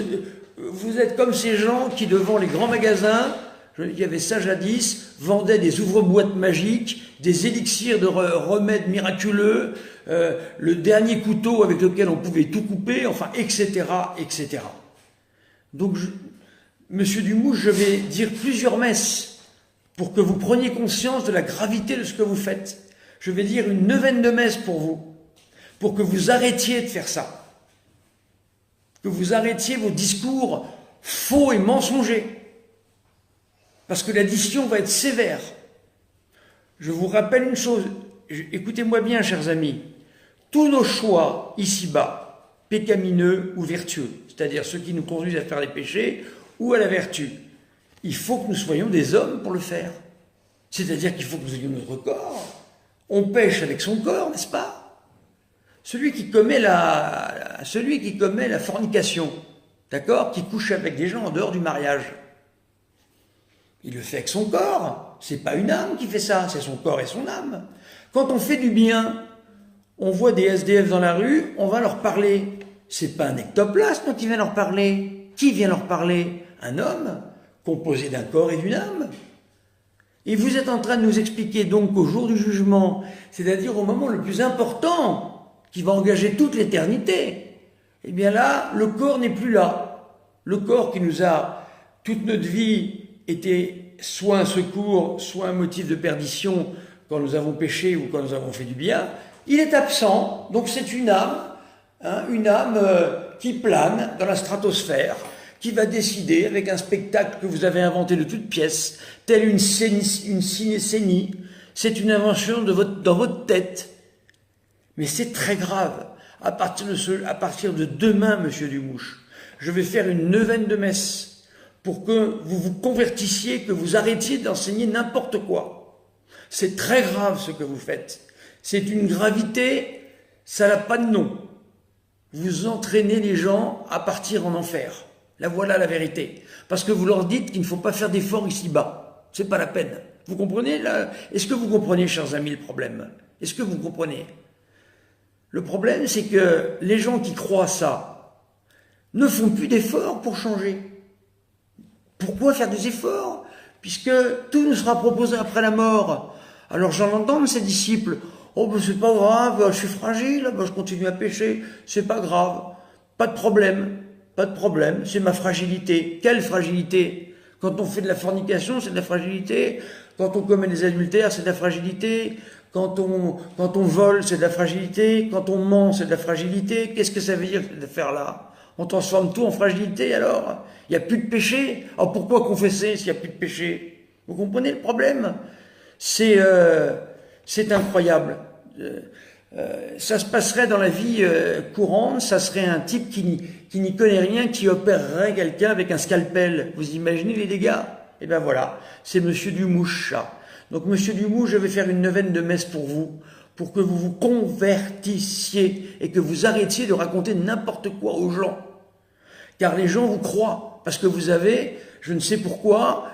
êtes comme ces gens qui, devant les grands magasins, il y avait ça jadis, vendaient des ouvre-boîtes magiques, des élixirs de remèdes miraculeux, le dernier couteau avec lequel on pouvait tout couper, enfin, etc., etc. Donc, monsieur Dumouche, je vais dire plusieurs messes pour que vous preniez conscience de la gravité de ce que vous faites. Je vais dire une neuvaine de messes pour vous, pour que vous arrêtiez de faire ça. Que vous arrêtiez vos discours faux et mensongers. Parce que l'addition va être sévère. Je vous rappelle une chose, écoutez-moi bien, chers amis, tous nos choix ici-bas, pécamineux ou vertueux, c'est-à-dire ceux qui nous conduisent à faire les péchés ou à la vertu, il faut que nous soyons des hommes pour le faire. C'est-à-dire qu'il faut que nous ayons notre corps. On pêche avec son corps, n'est-ce pas? Celui qui commet la fornication, d'accord, qui couche avec des gens en dehors du mariage, il le fait avec son corps. C'est pas une âme qui fait ça, c'est son corps et son âme. Quand on fait du bien, on voit des SDF dans la rue, on va leur parler. C'est pas un ectoplasme qui vient leur parler. Qui vient leur parler? Un homme composé d'un corps et d'une âme. Et vous êtes en train de nous expliquer donc qu'au jour du jugement, c'est-à-dire au moment le plus important, qui va engager toute l'éternité, eh bien là, le corps n'est plus là. Le corps qui nous a, toute notre vie, été soit un secours, soit un motif de perdition quand nous avons péché ou quand nous avons fait du bien, il est absent, donc c'est une âme qui plane dans la stratosphère, qui va décider, avec un spectacle que vous avez inventé de toutes pièces, telle une cinécénie, c'est une invention dans votre tête. Mais c'est très grave. À partir de demain, monsieur Dumouche, je vais faire une neuvaine de messe pour que vous vous convertissiez, que vous arrêtiez d'enseigner n'importe quoi. C'est très grave ce que vous faites. C'est une gravité, ça n'a pas de nom. Vous entraînez les gens à partir en enfer. Là, voilà la vérité. Parce que vous leur dites qu'il ne faut pas faire d'efforts ici-bas. C'est pas la peine. Vous comprenez là? Est-ce que vous comprenez, chers amis, le problème? Est-ce que vous comprenez? Le problème, c'est que les gens qui croient ça ne font plus d'efforts pour changer. Pourquoi faire des efforts? Puisque tout nous sera proposé après la mort. Alors j'en entends de ces disciples. Oh, ben c'est pas grave, je suis fragile, ben je continue à pécher, c'est pas grave. Pas de problème. Pas de problème, c'est ma fragilité. Quelle fragilité? Quand on fait de la fornication, c'est de la fragilité. Quand on commet des adultères, c'est de la fragilité. Quand on vole, c'est de la fragilité. Quand on ment, c'est de la fragilité. Qu'est-ce que ça veut dire de faire là? On transforme tout en fragilité alors? Il n'y a plus de péché. Alors pourquoi confesser s'il n'y a plus de péché? Vous comprenez le problème? C'est incroyable. Ça se passerait dans la vie courante, ça serait un type qui n'y connaît rien, qui opérerait quelqu'un avec un scalpel. Vous imaginez les dégâts? Et bien voilà, c'est monsieur Dumouche, ça. Donc monsieur Dumouche, je vais faire une neuvaine de messe pour vous, pour que vous vous convertissiez et que vous arrêtiez de raconter n'importe quoi aux gens. Car les gens vous croient, parce que vous avez, je ne sais pourquoi,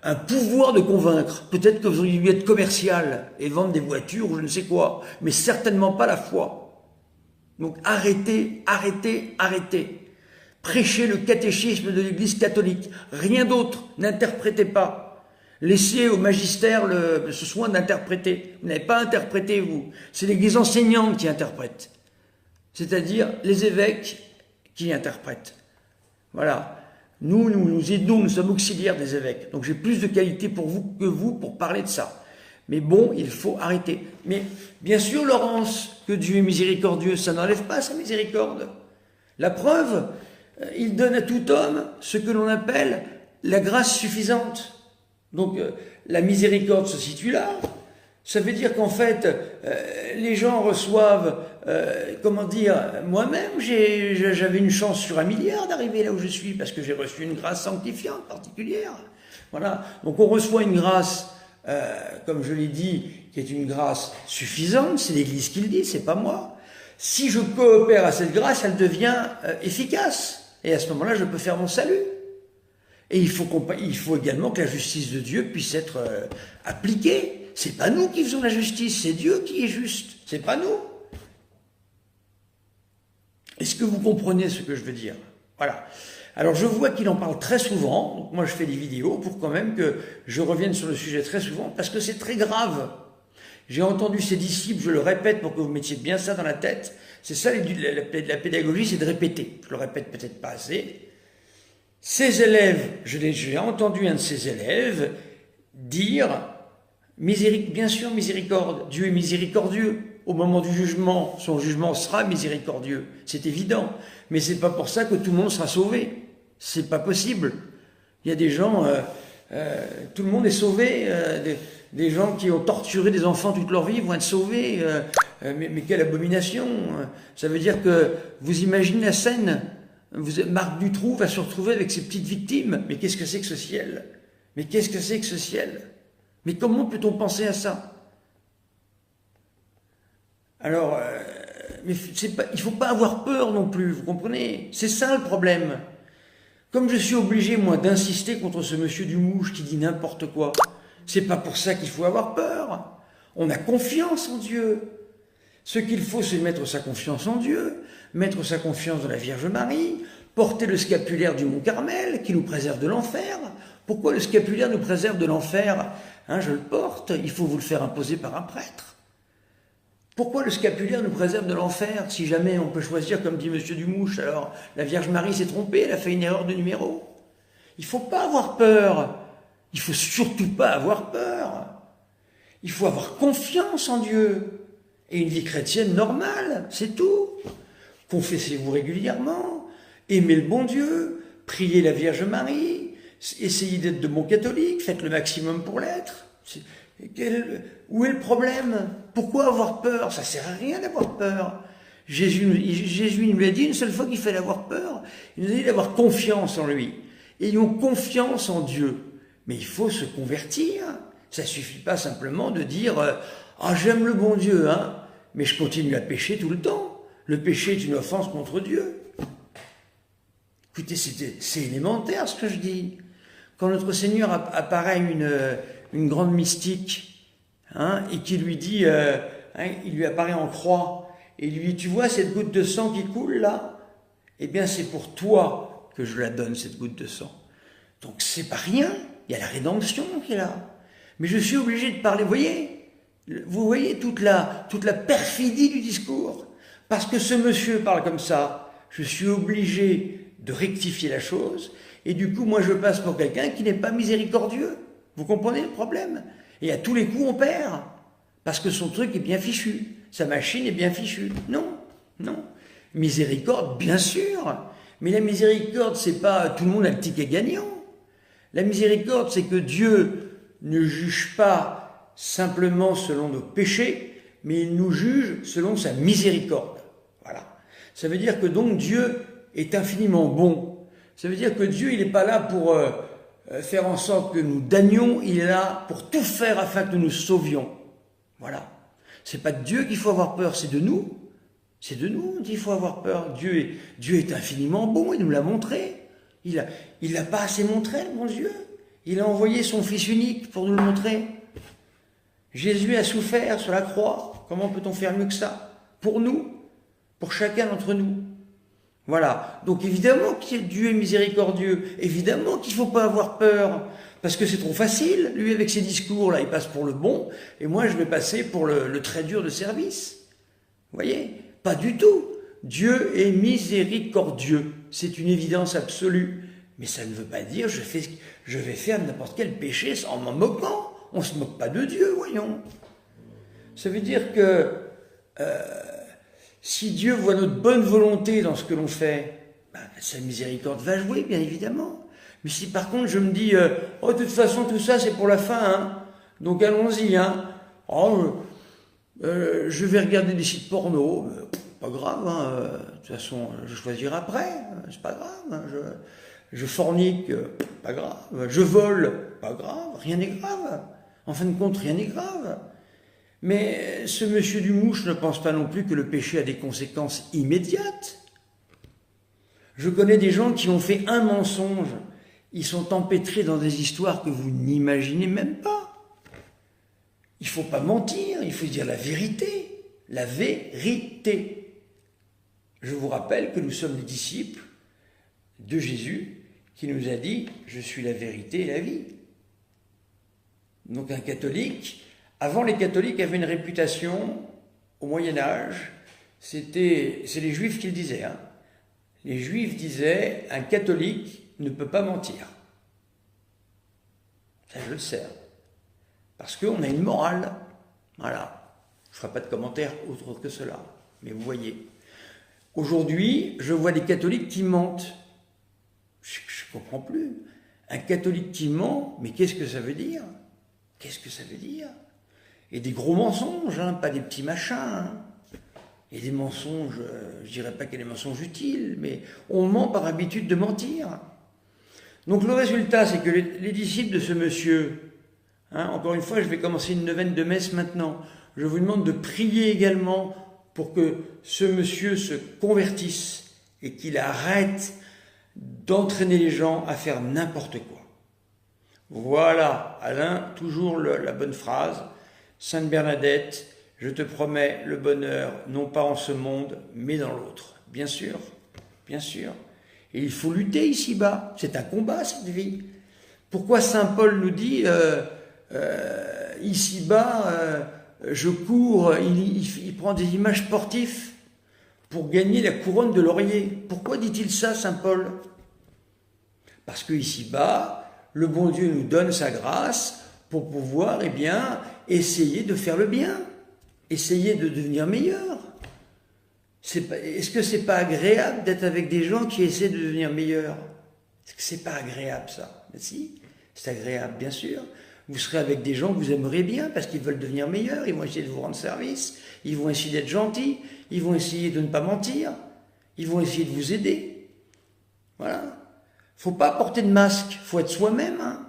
un pouvoir de convaincre. Peut-être que vous auriez dû être commercial et vendre des voitures ou je ne sais quoi, mais certainement pas la foi. Donc arrêtez, arrêtez, arrêtez. Prêchez le catéchisme de l'Église catholique, rien d'autre, n'interprétez pas. Laissez au magistère ce soin d'interpréter. Vous n'avez pas interprété, vous. C'est l'Église enseignante qui interprète. C'est-à-dire les évêques qui interprètent. Voilà. Nous aidons, nous sommes auxiliaires des évêques. Donc j'ai plus de qualité pour vous que vous pour parler de ça. Mais bon, il faut arrêter. Mais bien sûr, Laurence, que Dieu est miséricordieux, ça n'enlève pas sa miséricorde. La preuve, il donne à tout homme ce que l'on appelle la grâce suffisante. Donc la miséricorde se situe là. Ça veut dire qu'en fait, les gens reçoivent, comment dire, moi-même, j'avais une chance sur 1 milliard d'arriver là où je suis, parce que j'ai reçu une grâce sanctifiante particulière. Voilà. Donc on reçoit une grâce, comme je l'ai dit, qui est une grâce suffisante, c'est l'Église qui le dit, c'est pas moi. Si je coopère à cette grâce, elle devient efficace. Et à ce moment-là, je peux faire mon salut. Et il faut également que la justice de Dieu puisse être appliquée. C'est pas nous qui faisons la justice, c'est Dieu qui est juste. C'est pas nous. Est-ce que vous comprenez ce que je veux dire? Voilà. Alors je vois qu'il en parle très souvent, donc moi je fais des vidéos pour quand même que je revienne sur le sujet très souvent, parce que c'est très grave. J'ai entendu ses disciples, je le répète pour que vous mettiez bien ça dans la tête, c'est ça la pédagogie, c'est de répéter. Je le répète peut-être pas assez. Ses élèves, j'ai entendu un de ses élèves dire, bien sûr miséricorde, Dieu est miséricordieux. Au moment du jugement, son jugement sera miséricordieux, c'est évident. Mais c'est pas pour ça que tout le monde sera sauvé. C'est pas possible. Il y a des gens, tout le monde est sauvé. Des gens qui ont torturé des enfants toute leur vie vont être sauvés. Mais quelle abomination! Ça veut dire que vous imaginez la scène. Marc Dutroux va se retrouver avec ses petites victimes. Mais qu'est-ce que c'est que ce ciel? Mais qu'est-ce que c'est que ce ciel? Mais comment peut-on penser à ça? Alors, mais il ne faut pas avoir peur non plus, vous comprenez? C'est ça le problème. Comme je suis obligé, moi, d'insister contre ce monsieur Dumouche qui dit n'importe quoi, c'est pas pour ça qu'il faut avoir peur. On a confiance en Dieu. Ce qu'il faut, c'est mettre sa confiance en Dieu, mettre sa confiance dans la Vierge Marie, porter le scapulaire du Mont Carmel qui nous préserve de l'enfer. Pourquoi le scapulaire nous préserve de l'enfer? Je le porte, il faut vous le faire imposer par un prêtre. Pourquoi le scapulaire nous préserve de l'enfer? Si jamais on peut choisir, comme dit M. Dumouche, alors la Vierge Marie s'est trompée, elle a fait une erreur de numéro. Il ne faut pas avoir peur. Il ne faut surtout pas avoir peur. Il faut avoir confiance en Dieu. Et une vie chrétienne normale, c'est tout. Confessez-vous régulièrement, aimez le bon Dieu, priez la Vierge Marie, essayez d'être de bons catholiques, faites le maximum pour l'être. Où est le problème? Pourquoi avoir peur? Ça ne sert à rien d'avoir peur. Jésus nous l'a dit une seule fois qu'il fallait avoir peur. Il nous a dit d'avoir confiance en lui. Ayons confiance en Dieu. Mais il faut se convertir. Ça ne suffit pas simplement de dire « Ah, j'aime le bon Dieu, hein, mais je continue à pécher tout le temps. Le péché est une offense contre Dieu. » Écoutez, c'est élémentaire ce que je dis. Quand notre Seigneur apparaît une grande mystique, et qui lui dit, il lui apparaît en croix, et il lui dit, tu vois cette goutte de sang qui coule là? Eh bien c'est pour toi que je la donne, cette goutte de sang. Donc c'est pas rien, il y a la rédemption qui est là. Mais je suis obligé de parler, vous voyez toute la perfidie du discours. Parce que ce monsieur parle comme ça, je suis obligé de rectifier la chose, et du coup moi je passe pour quelqu'un qui n'est pas miséricordieux. Vous comprenez le problème? Et à tous les coups, on perd. Parce que son truc est bien fichu. Sa machine est bien fichue. Non, non. Miséricorde, bien sûr. Mais la miséricorde, c'est pas tout le monde a le ticket gagnant. La miséricorde, c'est que Dieu ne juge pas simplement selon nos péchés, mais il nous juge selon sa miséricorde. Voilà. Ça veut dire que donc Dieu est infiniment bon. Ça veut dire que Dieu, il n'est pas là pour faire en sorte que nous damnions, il est là pour tout faire afin que nous nous sauvions. Voilà. C'est pas de Dieu qu'il faut avoir peur, c'est de nous. C'est de nous qu'il faut avoir peur. Dieu est infiniment bon, il nous l'a montré. Il l'a pas assez montré, le bon Dieu. Il a envoyé son Fils unique pour nous le montrer. Jésus a souffert sur la croix. Comment peut-on faire mieux que ça? Pour nous, pour chacun d'entre nous. Voilà. Donc évidemment que Dieu est miséricordieux. Évidemment qu'il ne faut pas avoir peur. Parce que c'est trop facile. Lui, avec ses discours, là, il passe pour le bon. Et moi, je vais passer pour le très dur de service. Vous voyez? Pas du tout. Dieu est miséricordieux. C'est une évidence absolue. Mais ça ne veut pas dire je vais faire n'importe quel péché en m'en moquant. On ne se moque pas de Dieu, voyons. Ça veut dire que si Dieu voit notre bonne volonté dans ce que l'on fait, sa miséricorde va jouer, bien évidemment. Mais si par contre je me dis oh, de toute façon tout ça c'est pour la fin, hein, donc allons-y, hein. Je vais regarder des sites porno, pas grave, hein, de toute façon je choisirai après, c'est pas grave, hein, je fornique, pas grave, je vole, pas grave, rien n'est grave, en fin de compte rien n'est grave. Mais ce monsieur Dumouche ne pense pas non plus que le péché a des conséquences immédiates. Je connais des gens qui ont fait un mensonge. Ils sont empêtrés dans des histoires que vous n'imaginez même pas. Il ne faut pas mentir, il faut dire la vérité. La vérité. Je vous rappelle que nous sommes les disciples de Jésus qui nous a dit « Je suis la vérité et la vie ». Donc un catholique, avant les catholiques avaient une réputation au Moyen-Âge, c'est les juifs qui le disaient. Hein. Les juifs disaient « Un catholique ne peut pas mentir ». Ça je le sais. Parce qu'on a une morale. Voilà. Je ne ferai pas de commentaires autre que cela. Mais vous voyez. Aujourd'hui, je vois des catholiques qui mentent. Je ne comprends plus. Un catholique qui ment, mais qu'est-ce que ça veut dire? Qu'est-ce que ça veut dire? Et des gros mensonges, hein, pas des petits machins. Hein. Et des mensonges, je ne dirais pas qu'il y a des mensonges utiles, mais on ment par habitude de mentir. Donc le résultat, c'est que les disciples de ce monsieur, hein, encore une fois, je vais commencer une neuvaine de messe maintenant, je vous demande de prier également pour que ce monsieur se convertisse et qu'il arrête d'entraîner les gens à faire n'importe quoi. Voilà, Alain, toujours la bonne phrase. Sainte Bernadette, je te promets le bonheur, non pas en ce monde, mais dans l'autre. Bien sûr, bien sûr. Et il faut lutter ici-bas. C'est un combat, cette vie. Pourquoi saint Paul nous dit, ici-bas, je cours, il prend des images sportives pour gagner la couronne de laurier. Pourquoi dit-il ça, saint Paul? Parce que ici-bas, le bon Dieu nous donne sa grâce pour pouvoir, eh bien, essayer de faire le bien, essayer de devenir meilleur. Est-ce que c'est pas agréable d'être avec des gens qui essaient de devenir meilleurs? Est-ce que c'est pas agréable ça? Mais si, c'est agréable, bien sûr. Vous serez avec des gens que vous aimeriez bien parce qu'ils veulent devenir meilleurs, ils vont essayer de vous rendre service, ils vont essayer d'être gentils, ils vont essayer de ne pas mentir, ils vont essayer de vous aider. Voilà. Faut pas porter de masque, faut être soi-même. Hein.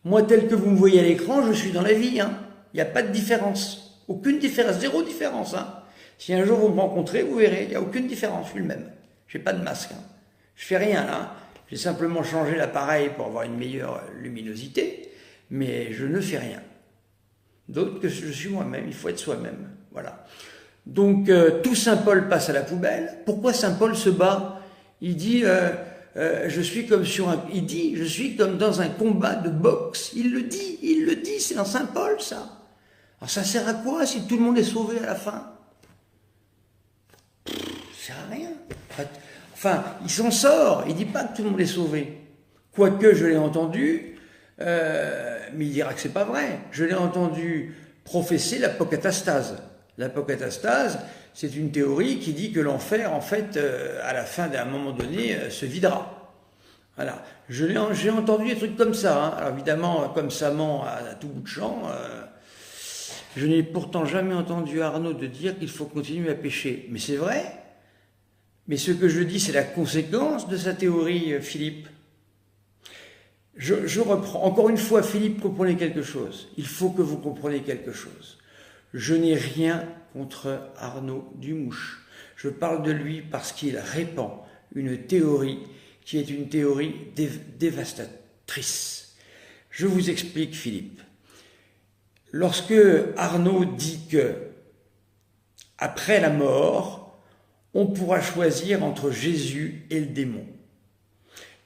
Moi, tel que vous me voyez à l'écran, je suis dans la vie. Hein. Il n'y a pas de différence. Aucune différence, zéro différence. Hein. Si un jour vous me rencontrez, vous verrez, il n'y a aucune différence, je suis le même. Je n'ai pas de masque. Hein. Je fais rien là. J'ai simplement changé l'appareil pour avoir une meilleure luminosité, mais je ne fais rien. D'autre que je suis moi-même, il faut être soi-même. Voilà. Donc, tout saint Paul passe à la poubelle. Pourquoi saint Paul se bat? Il dit... je suis comme dans un combat de boxe. Il le dit, c'est dans saint Paul ça. Alors ça sert à quoi si tout le monde est sauvé à la fin? Ça sert à rien. Enfin, il s'en sort, il dit pas que tout le monde est sauvé. Quoique je l'ai entendu, mais il dira que c'est pas vrai. Je l'ai entendu professer l'apocatastase. L'apocatastase, c'est une théorie qui dit que l'enfer, en fait, à la fin d'un moment donné, se videra. Voilà. J'ai entendu des trucs comme ça. Hein. Alors évidemment, comme ça ment à tout bout de champ, je n'ai pourtant jamais entendu Arnaud de dire qu'il faut continuer à pécher. Mais c'est vrai. Mais ce que je dis, c'est la conséquence de sa théorie, Philippe. Je reprends. Encore une fois, Philippe, comprenez quelque chose. Il faut que vous compreniez quelque chose. Je n'ai rien contre Arnaud Dumouche. Je parle de lui parce qu'il répand une théorie qui est une théorie dévastatrice. Je vous explique, Philippe. Lorsque Arnaud dit que, après la mort, on pourra choisir entre Jésus et le démon.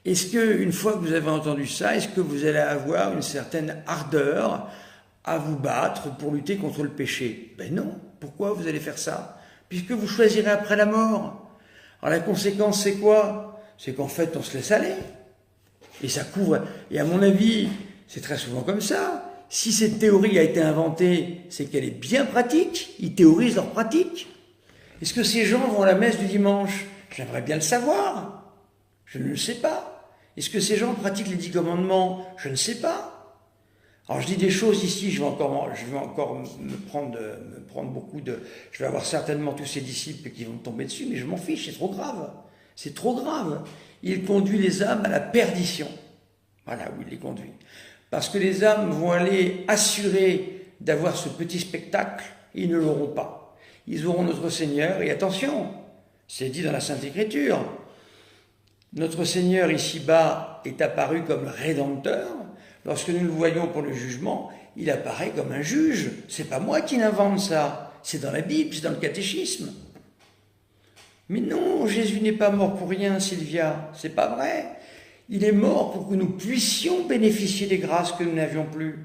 Est-ce qu'une fois que vous avez entendu ça, est-ce que vous allez avoir une certaine ardeur à vous battre pour lutter contre le péché? Ben non. Pourquoi vous allez faire ça? Puisque vous choisirez après la mort. Alors la conséquence, c'est quoi? C'est qu'en fait, on se laisse aller. Et ça couvre. Et à mon avis, c'est très souvent comme ça. Si cette théorie a été inventée, c'est qu'elle est bien pratique. Ils théorisent leur pratique. Est-ce que ces gens vont à la messe du dimanche? J'aimerais bien le savoir. Je ne le sais pas. Est-ce que ces gens pratiquent les 10 commandements? Je ne sais pas. Alors je dis des choses ici, je vais encore me prendre beaucoup de... Je vais avoir certainement tous ces disciples qui vont me tomber dessus, mais je m'en fiche, c'est trop grave. C'est trop grave. Il conduit les âmes à la perdition. Voilà où il les conduit. Parce que les âmes vont aller assurer d'avoir ce petit spectacle Ils ne l'auront pas. Ils auront notre Seigneur, et attention, c'est dit dans la Sainte Écriture, notre Seigneur ici-bas est apparu comme Rédempteur. Lorsque nous le voyons pour le jugement, il apparaît comme un juge. C'est pas moi qui l'invente ça, c'est dans la Bible, c'est dans le catéchisme. Mais non, Jésus n'est pas mort pour rien, Sylvia, c'est pas vrai. Il est mort pour que nous puissions bénéficier des grâces que nous n'avions plus.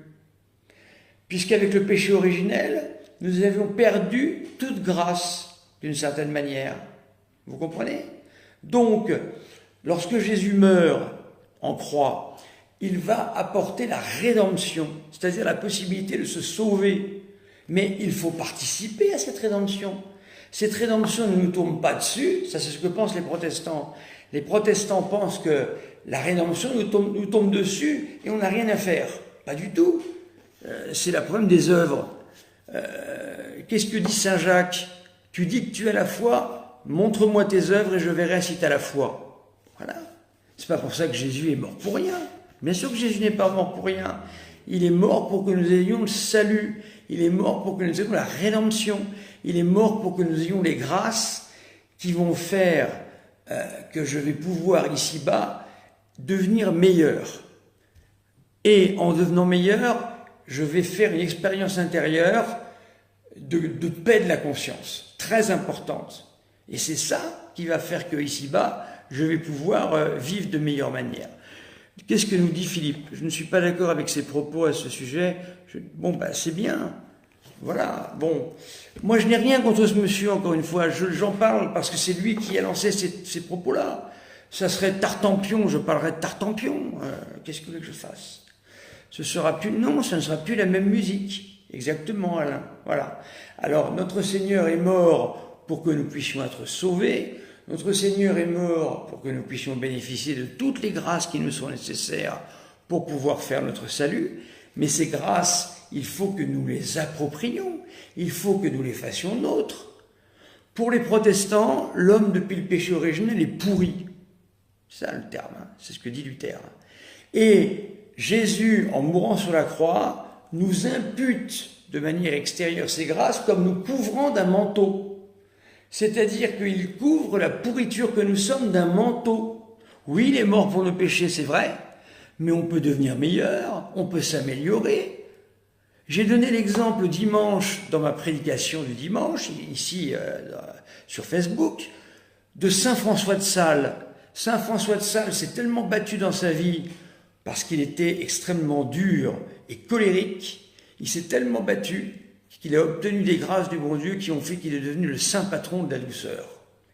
Puisqu'avec le péché originel, nous avions perdu toute grâce, d'une certaine manière. Vous comprenez? Donc, lorsque Jésus meurt en croix, il va apporter la rédemption, c'est-à-dire la possibilité de se sauver. Mais il faut participer à cette rédemption. Cette rédemption ne nous tombe pas dessus, ça c'est ce que pensent les protestants. Les protestants pensent que la rédemption nous tombe dessus et on n'a rien à faire. Pas du tout. C'est le problème des œuvres. Qu'est-ce que dit Saint Jacques? Tu dis que tu as la foi, montre-moi tes œuvres et je verrai si tu as la foi. Voilà. C'est pas pour ça que Jésus est mort pour rien. Bien sûr que Jésus n'est pas mort pour rien. Il est mort pour que nous ayons le salut. Il est mort pour que nous ayons la rédemption. Il est mort pour que nous ayons les grâces qui vont faire que je vais pouvoir ici-bas devenir meilleur. Et en devenant meilleur, je vais faire une expérience intérieure de paix de la conscience, très importante. Et c'est ça qui va faire que ici-bas, je vais pouvoir vivre de meilleure manière. Qu'est-ce que nous dit Philippe? Je ne suis pas d'accord avec ses propos à ce sujet. C'est bien. Voilà, bon. Moi, je n'ai rien contre ce monsieur, encore une fois. J'en parle parce que c'est lui qui a lancé ces propos-là. Ça serait Tartampion, je parlerais de Tartampion. Qu'est-ce que vous voulez que je fasse? Ce sera plus, non, ça ne sera plus la même musique. Exactement, Alain. Voilà. Alors, notre Seigneur est mort pour que nous puissions être sauvés. Notre Seigneur est mort pour que nous puissions bénéficier de toutes les grâces qui nous sont nécessaires pour pouvoir faire notre salut. Mais ces grâces, il faut que nous les approprions. Il faut que nous les fassions nôtres. Pour les protestants, l'homme depuis le péché originel est pourri. C'est ça le terme, hein. C'est ce que dit Luther. Et Jésus, en mourant sur la croix, nous impute de manière extérieure ces grâces comme nous couvrant d'un manteau. C'est-à-dire qu'il couvre la pourriture que nous sommes d'un manteau. Oui, il est mort pour nos péchés, c'est vrai, mais on peut devenir meilleur, on peut s'améliorer. J'ai donné l'exemple dimanche, dans ma prédication du dimanche, ici sur Facebook, de Saint François de Sales. Saint François de Sales s'est tellement battu dans sa vie parce qu'il était extrêmement dur et colérique, il s'est tellement battu qu'il a obtenu des grâces du bon Dieu qui ont fait qu'il est devenu le saint patron de la douceur.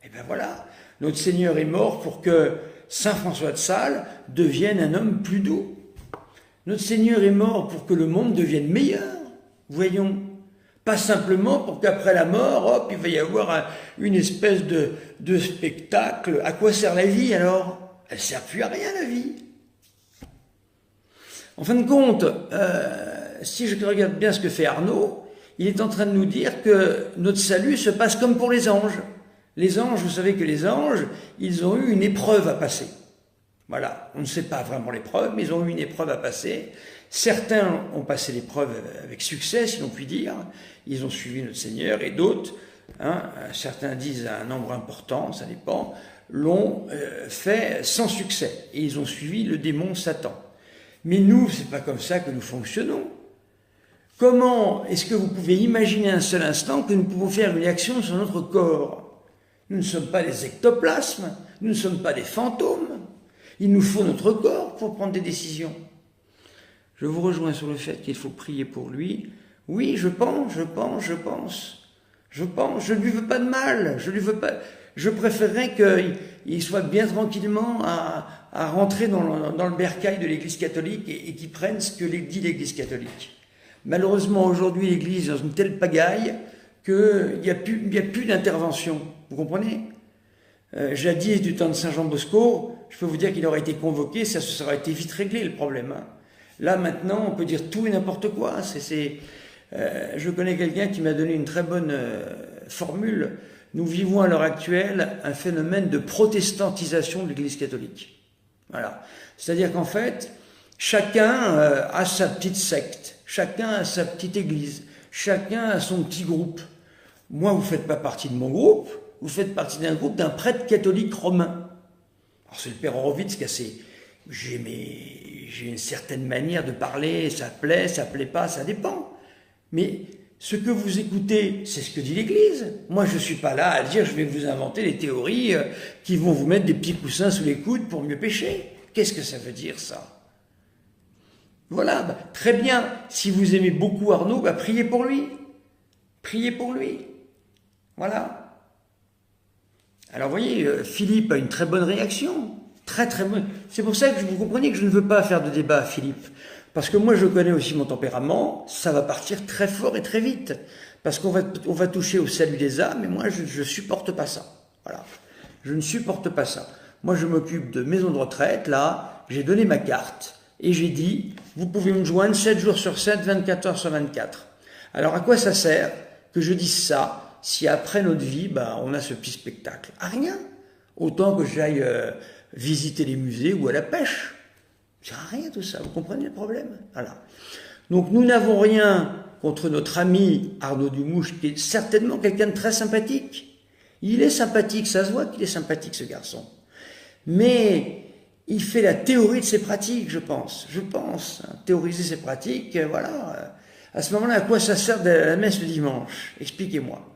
Et bien voilà, notre Seigneur est mort pour que Saint François de Sales devienne un homme plus doux. Notre Seigneur est mort pour que le monde devienne meilleur, voyons. Pas simplement pour qu'après la mort, hop, il va y avoir une espèce de spectacle. À quoi sert la vie alors? Elle ne sert plus à rien la vie. En fin de compte, si je regarde bien ce que fait Arnaud, il est en train de nous dire que notre salut se passe comme pour les anges. Les anges, vous savez que les anges, ils ont eu une épreuve à passer. Voilà, on ne sait pas vraiment l'épreuve, mais ils ont eu une épreuve à passer. Certains ont passé l'épreuve avec succès, si l'on peut dire. Ils ont suivi notre Seigneur, et d'autres, certains disent un nombre important, ça dépend, l'ont fait sans succès. Et ils ont suivi le démon Satan. Mais nous, c'est pas comme ça que nous fonctionnons. Comment est-ce que vous pouvez imaginer un seul instant que nous pouvons faire une action sur notre corps? Nous ne sommes pas des ectoplasmes, nous ne sommes pas des fantômes. Il nous faut notre corps pour prendre des décisions. Je vous rejoins sur le fait qu'il faut prier pour lui. Oui, je pense. Je ne lui veux pas de mal, je préférerais qu'il soit bien tranquillement à rentrer dans le bercail de l'Église catholique et qu'il prenne ce que dit l'Église catholique. Malheureusement, aujourd'hui, l'Église est dans une telle pagaille qu'il n'y a plus d'intervention. Vous comprenez? Jadis, du temps de Saint Jean Bosco, je peux vous dire qu'il aurait été convoqué, ça se serait été vite réglé le problème. Hein. Là, maintenant, on peut dire tout et n'importe quoi. Je connais quelqu'un qui m'a donné une très bonne formule. Nous vivons à l'heure actuelle un phénomène de protestantisation de l'Église catholique. Voilà. C'est-à-dire qu'en fait, chacun a sa petite secte, chacun a sa petite église, Chacun a son petit groupe. Moi, vous ne faites pas partie de mon groupe, vous faites partie d'un groupe d'un prêtre catholique romain. Alors c'est le père Horowitz qui a ses... J'ai une certaine manière de parler, ça plaît pas, ça dépend. Mais ce que vous écoutez, c'est ce que dit l'Église. Moi, je ne suis pas là à dire je vais vous inventer des théories qui vont vous mettre des petits coussins sous les coudes pour mieux pécher. Qu'est-ce que ça veut dire, ça? Voilà, bah, très bien. Si vous aimez beaucoup Arnaud, bah, priez pour lui. Priez pour lui. Voilà. Alors, vous voyez, Philippe a une très bonne réaction. Très, très bonne. C'est pour ça que vous comprenez que je ne veux pas faire de débat à Philippe. Parce que moi, je connais aussi mon tempérament. Ça va partir très fort et très vite. Parce qu'on va toucher au salut des âmes. Et moi, je ne supporte pas ça. Voilà. Je ne supporte pas ça. Moi, je m'occupe de maison de retraite. Là, j'ai donné ma carte. Et j'ai dit, vous pouvez me joindre 7 jours sur 7, 24 heures sur 24. Alors, à quoi ça sert que je dise ça si après notre vie, ben, on a ce petit spectacle? À rien. Autant que j'aille visiter les musées ou à la pêche. Ça sert à rien tout ça. Vous comprenez le problème? Voilà. Donc, nous n'avons rien contre notre ami Arnaud Dumouche, qui est certainement quelqu'un de très sympathique. Il est sympathique, ça se voit qu'il est sympathique, ce garçon. Mais il fait la théorie de ses pratiques, je pense. Hein, théoriser ses pratiques, voilà. À ce moment-là, à quoi ça sert de la messe le dimanche? Expliquez-moi.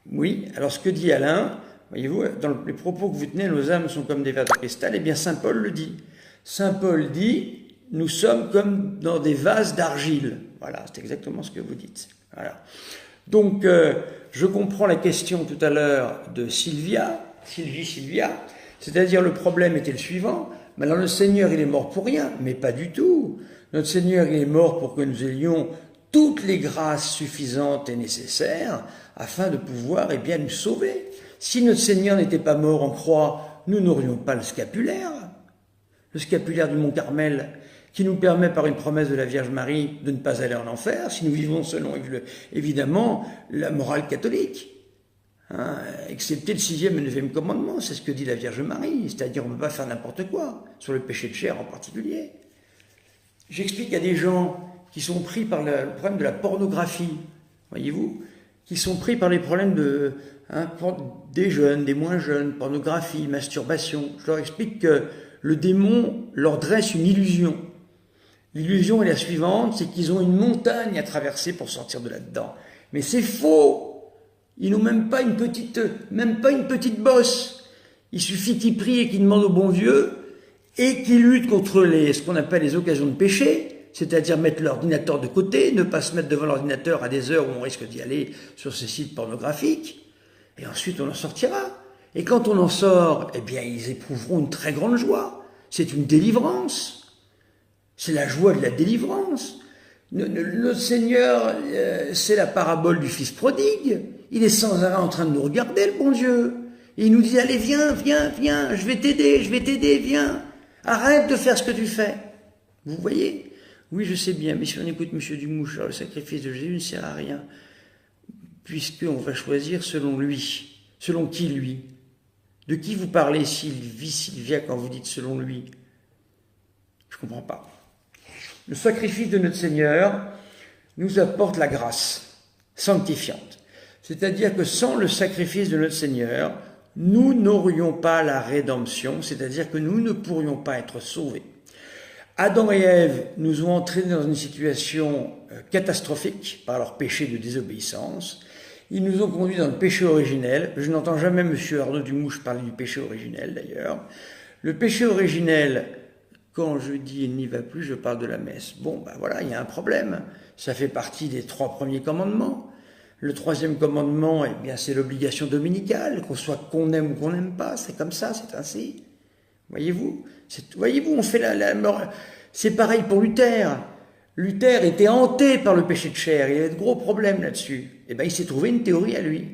Oui, alors ce que dit Alain, voyez-vous, dans les propos que vous tenez, nos âmes sont comme des verres de cristal, eh bien Saint Paul le dit. Saint Paul dit, nous sommes comme dans des vases d'argile. Voilà, c'est exactement ce que vous dites. Voilà. Donc, je comprends la question tout à l'heure de Sylvia, c'est-à-dire le problème était le suivant, maintenant le Seigneur il est mort pour rien, mais pas du tout. Notre Seigneur il est mort pour que nous ayons toutes les grâces suffisantes et nécessaires afin de pouvoir bien nous sauver. Si notre Seigneur n'était pas mort en croix, nous n'aurions pas le scapulaire du Mont Carmel, qui nous permet par une promesse de la Vierge Marie de ne pas aller en enfer, si nous vivons selon, évidemment, la morale catholique. Hein, excepté le 6e et 9e commandement, c'est ce que dit la Vierge Marie, c'est-à-dire on ne peut pas faire n'importe quoi, sur le péché de chair en particulier. J'explique à des gens qui sont pris par le problème de la pornographie, voyez-vous, qui sont pris par les problèmes des jeunes, des moins jeunes, pornographie, masturbation. Je leur explique que le démon leur dresse une illusion. L'illusion est la suivante, c'est qu'ils ont une montagne à traverser pour sortir de là-dedans. Mais c'est faux. Ils n'ont même pas une petite bosse. Il suffit qu'ils prient et qu'ils demandent au bon Dieu et qu'ils luttent contre ce qu'on appelle les occasions de péché, c'est-à-dire mettre l'ordinateur de côté, ne pas se mettre devant l'ordinateur à des heures où on risque d'y aller sur ces sites pornographiques. Et ensuite, on en sortira. Et quand on en sort, eh bien, ils éprouveront une très grande joie. C'est une délivrance. C'est la joie de la délivrance. Notre Seigneur, c'est la parabole du fils prodigue. Il est sans arrêt en train de nous regarder, le bon Dieu. Et il nous dit, allez, viens, je vais t'aider, viens. Arrête de faire ce que tu fais. Vous voyez? Oui, je sais bien, mais si on écoute M. Dumouche, le sacrifice de Jésus ne sert à rien, puisqu'on va choisir selon lui. Selon qui, lui? De qui vous parlez, Sylvia, quand vous dites selon lui? Je ne comprends pas. Le sacrifice de notre Seigneur nous apporte la grâce sanctifiante. C'est-à-dire que sans le sacrifice de notre Seigneur, nous n'aurions pas la rédemption, c'est-à-dire que nous ne pourrions pas être sauvés. Adam et Ève nous ont entraînés dans une situation catastrophique par leur péché de désobéissance. Ils nous ont conduits dans le péché originel. Je n'entends jamais M. Arnaud Dumouche parler du péché originel, d'ailleurs. Le péché originel, quand je dis « il n'y va plus », je parle de la messe. Bon, ben voilà, il y a un problème. Ça fait partie des 3 premiers commandements. Le 3e commandement, eh bien, c'est l'obligation dominicale, qu'on aime ou qu'on n'aime pas. C'est comme ça, c'est ainsi. Voyez-vous, on fait c'est pareil pour Luther. Luther était hanté par le péché de chair, il avait de gros problèmes là-dessus. Eh bien, il s'est trouvé une théorie à lui.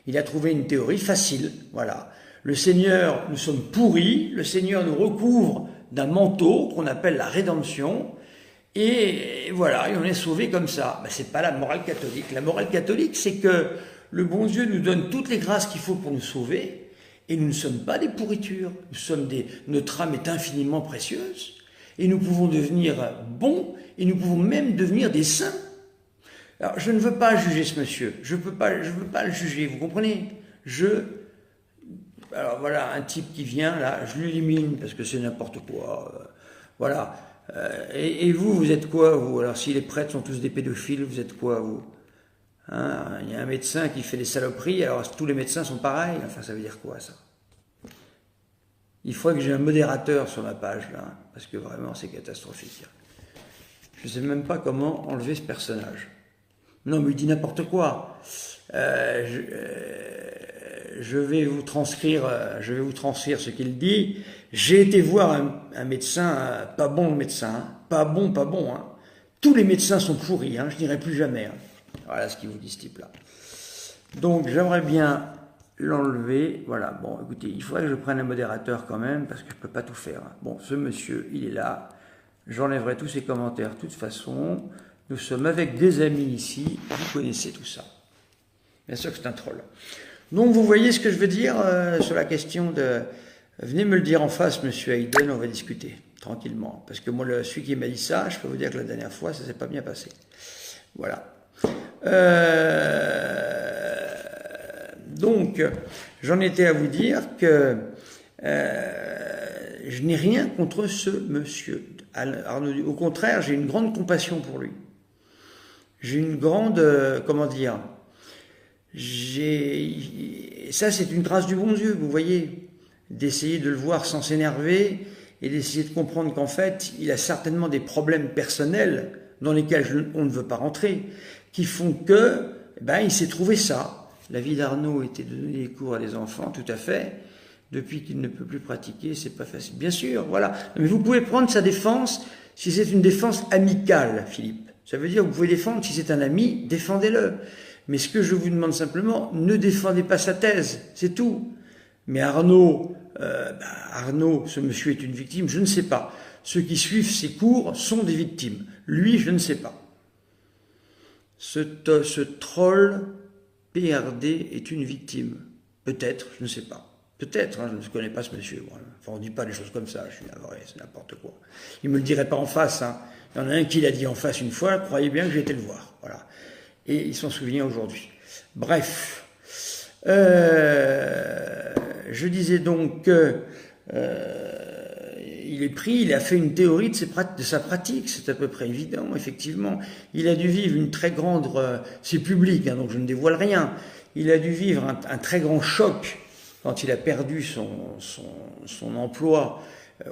Il a trouvé une théorie facile, voilà. Le Seigneur, nous sommes pourris, le Seigneur nous recouvre d'un manteau qu'on appelle la rédemption, et voilà, et on est sauvés comme ça. Ben, c'est pas la morale catholique. La morale catholique, c'est que le bon Dieu nous donne toutes les grâces qu'il faut pour nous sauver, et nous ne sommes pas des pourritures. Notre âme est infiniment précieuse. Et nous pouvons devenir bons, et nous pouvons même devenir des saints. Alors, je ne veux pas juger ce monsieur, je veux pas le juger, vous comprenez? Alors voilà, un type qui vient, là, je l'élimine parce que c'est n'importe quoi. Voilà. Et vous, vous êtes quoi, vous? Alors, si les prêtres sont tous des pédophiles, vous êtes quoi, vous? Hein, il y a un médecin qui fait des saloperies, alors tous les médecins sont pareils. Enfin, ça veut dire quoi, ça? Il faudrait que j'ai un modérateur sur ma page, là, parce que vraiment, c'est catastrophique. Je ne sais même pas comment enlever ce personnage. Non, mais il dit n'importe quoi. Je vais vous transcrire ce qu'il dit. J'ai été voir un médecin, pas bon le médecin, hein, pas bon. Hein. Tous les médecins sont pourris, hein, je n'irai plus jamais. Hein. Voilà ce qu'il vous dit ce type-là. Donc j'aimerais bien l'enlever. Voilà, bon écoutez, il faudrait que je prenne un modérateur quand même, parce que je ne peux pas tout faire. Hein. Bon, ce monsieur, il est là. J'enlèverai tous ses commentaires de toute façon. Nous sommes avec des amis ici, vous connaissez tout ça. Bien sûr que c'est un troll. Donc vous voyez ce que je veux dire sur la question de... Venez me le dire en face, monsieur Hayden, on va discuter, tranquillement. Parce que moi, celui qui m'a dit ça, je peux vous dire que la dernière fois, ça ne s'est pas bien passé. Voilà. Donc, j'en étais à vous dire que je n'ai rien contre ce monsieur. Arnaud, au contraire, j'ai une grande compassion pour lui. J'ai une grande... comment dire? Ça, c'est une grâce du bon Dieu, vous voyez, d'essayer de le voir sans s'énerver et d'essayer de comprendre qu'en fait, il a certainement des problèmes personnels dans lesquels on ne veut pas rentrer, qui font que, il s'est trouvé ça. La vie d'Arnaud était de donner des cours à des enfants, tout à fait. Depuis qu'il ne peut plus pratiquer, c'est pas facile. Bien sûr, voilà. Mais vous pouvez prendre sa défense si c'est une défense amicale, Philippe. Ça veut dire que vous pouvez défendre, si c'est un ami, défendez-le. Mais ce que je vous demande simplement, ne défendez pas sa thèse, c'est tout. Mais Arnaud, ce monsieur est une victime, je ne sais pas. Ceux qui suivent ses cours sont des victimes. Lui, je ne sais pas. Ce troll PRD est une victime. Peut-être, je ne sais pas. Peut-être, hein, je ne connais pas ce monsieur. Enfin, on ne dit pas des choses comme ça, je suis navré, c'est n'importe quoi. Il ne me le dirait pas en face. Hein. Il y en a un qui l'a dit en face une fois, croyez bien que j'ai été le voir. Voilà. Et il s'en souvient aujourd'hui. Bref. Je disais donc que il est pris, il a fait une théorie de sa pratique, c'est à peu près évident, effectivement. Il a dû vivre une très grande... c'est public, hein, donc je ne dévoile rien. Il a dû vivre un très grand choc quand il a perdu son emploi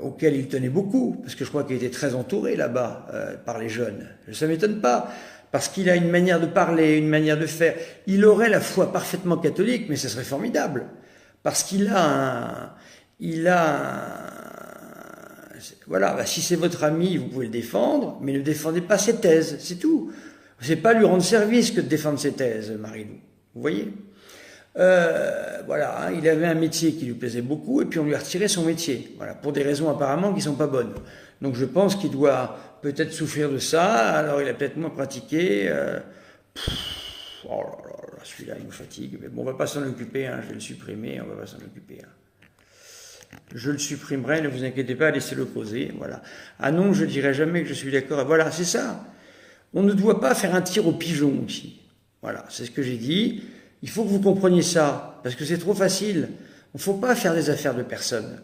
auquel il tenait beaucoup, parce que je crois qu'il était très entouré là-bas par les jeunes. Ça ne m'étonne pas, parce qu'il a une manière de parler, une manière de faire. Il aurait la foi parfaitement catholique, mais ce serait formidable, parce qu'il a voilà, si c'est votre ami, vous pouvez le défendre, mais ne défendez pas ses thèses, c'est tout. C'est pas lui rendre service que de défendre ses thèses, Marie-Lou. Vous voyez ? Voilà, hein, il avait un métier qui lui plaisait beaucoup, et puis on lui a retiré son métier. Voilà, pour des raisons apparemment qui sont pas bonnes. Donc je pense qu'il doit peut-être souffrir de ça, alors il a peut-être moins pratiqué. Oh là, celui-là, il me fatigue. Mais bon, on va pas s'en occuper, hein, je vais le supprimer, on va pas s'en occuper. Hein. Je le supprimerai, ne vous inquiétez pas, laissez-le poser. Voilà. Ah non, je ne dirai jamais que je suis d'accord. Voilà, c'est ça. On ne doit pas faire un tir au pigeon ici. Voilà, c'est ce que j'ai dit. Il faut que vous compreniez ça, parce que c'est trop facile. Il ne faut pas faire des affaires de personne.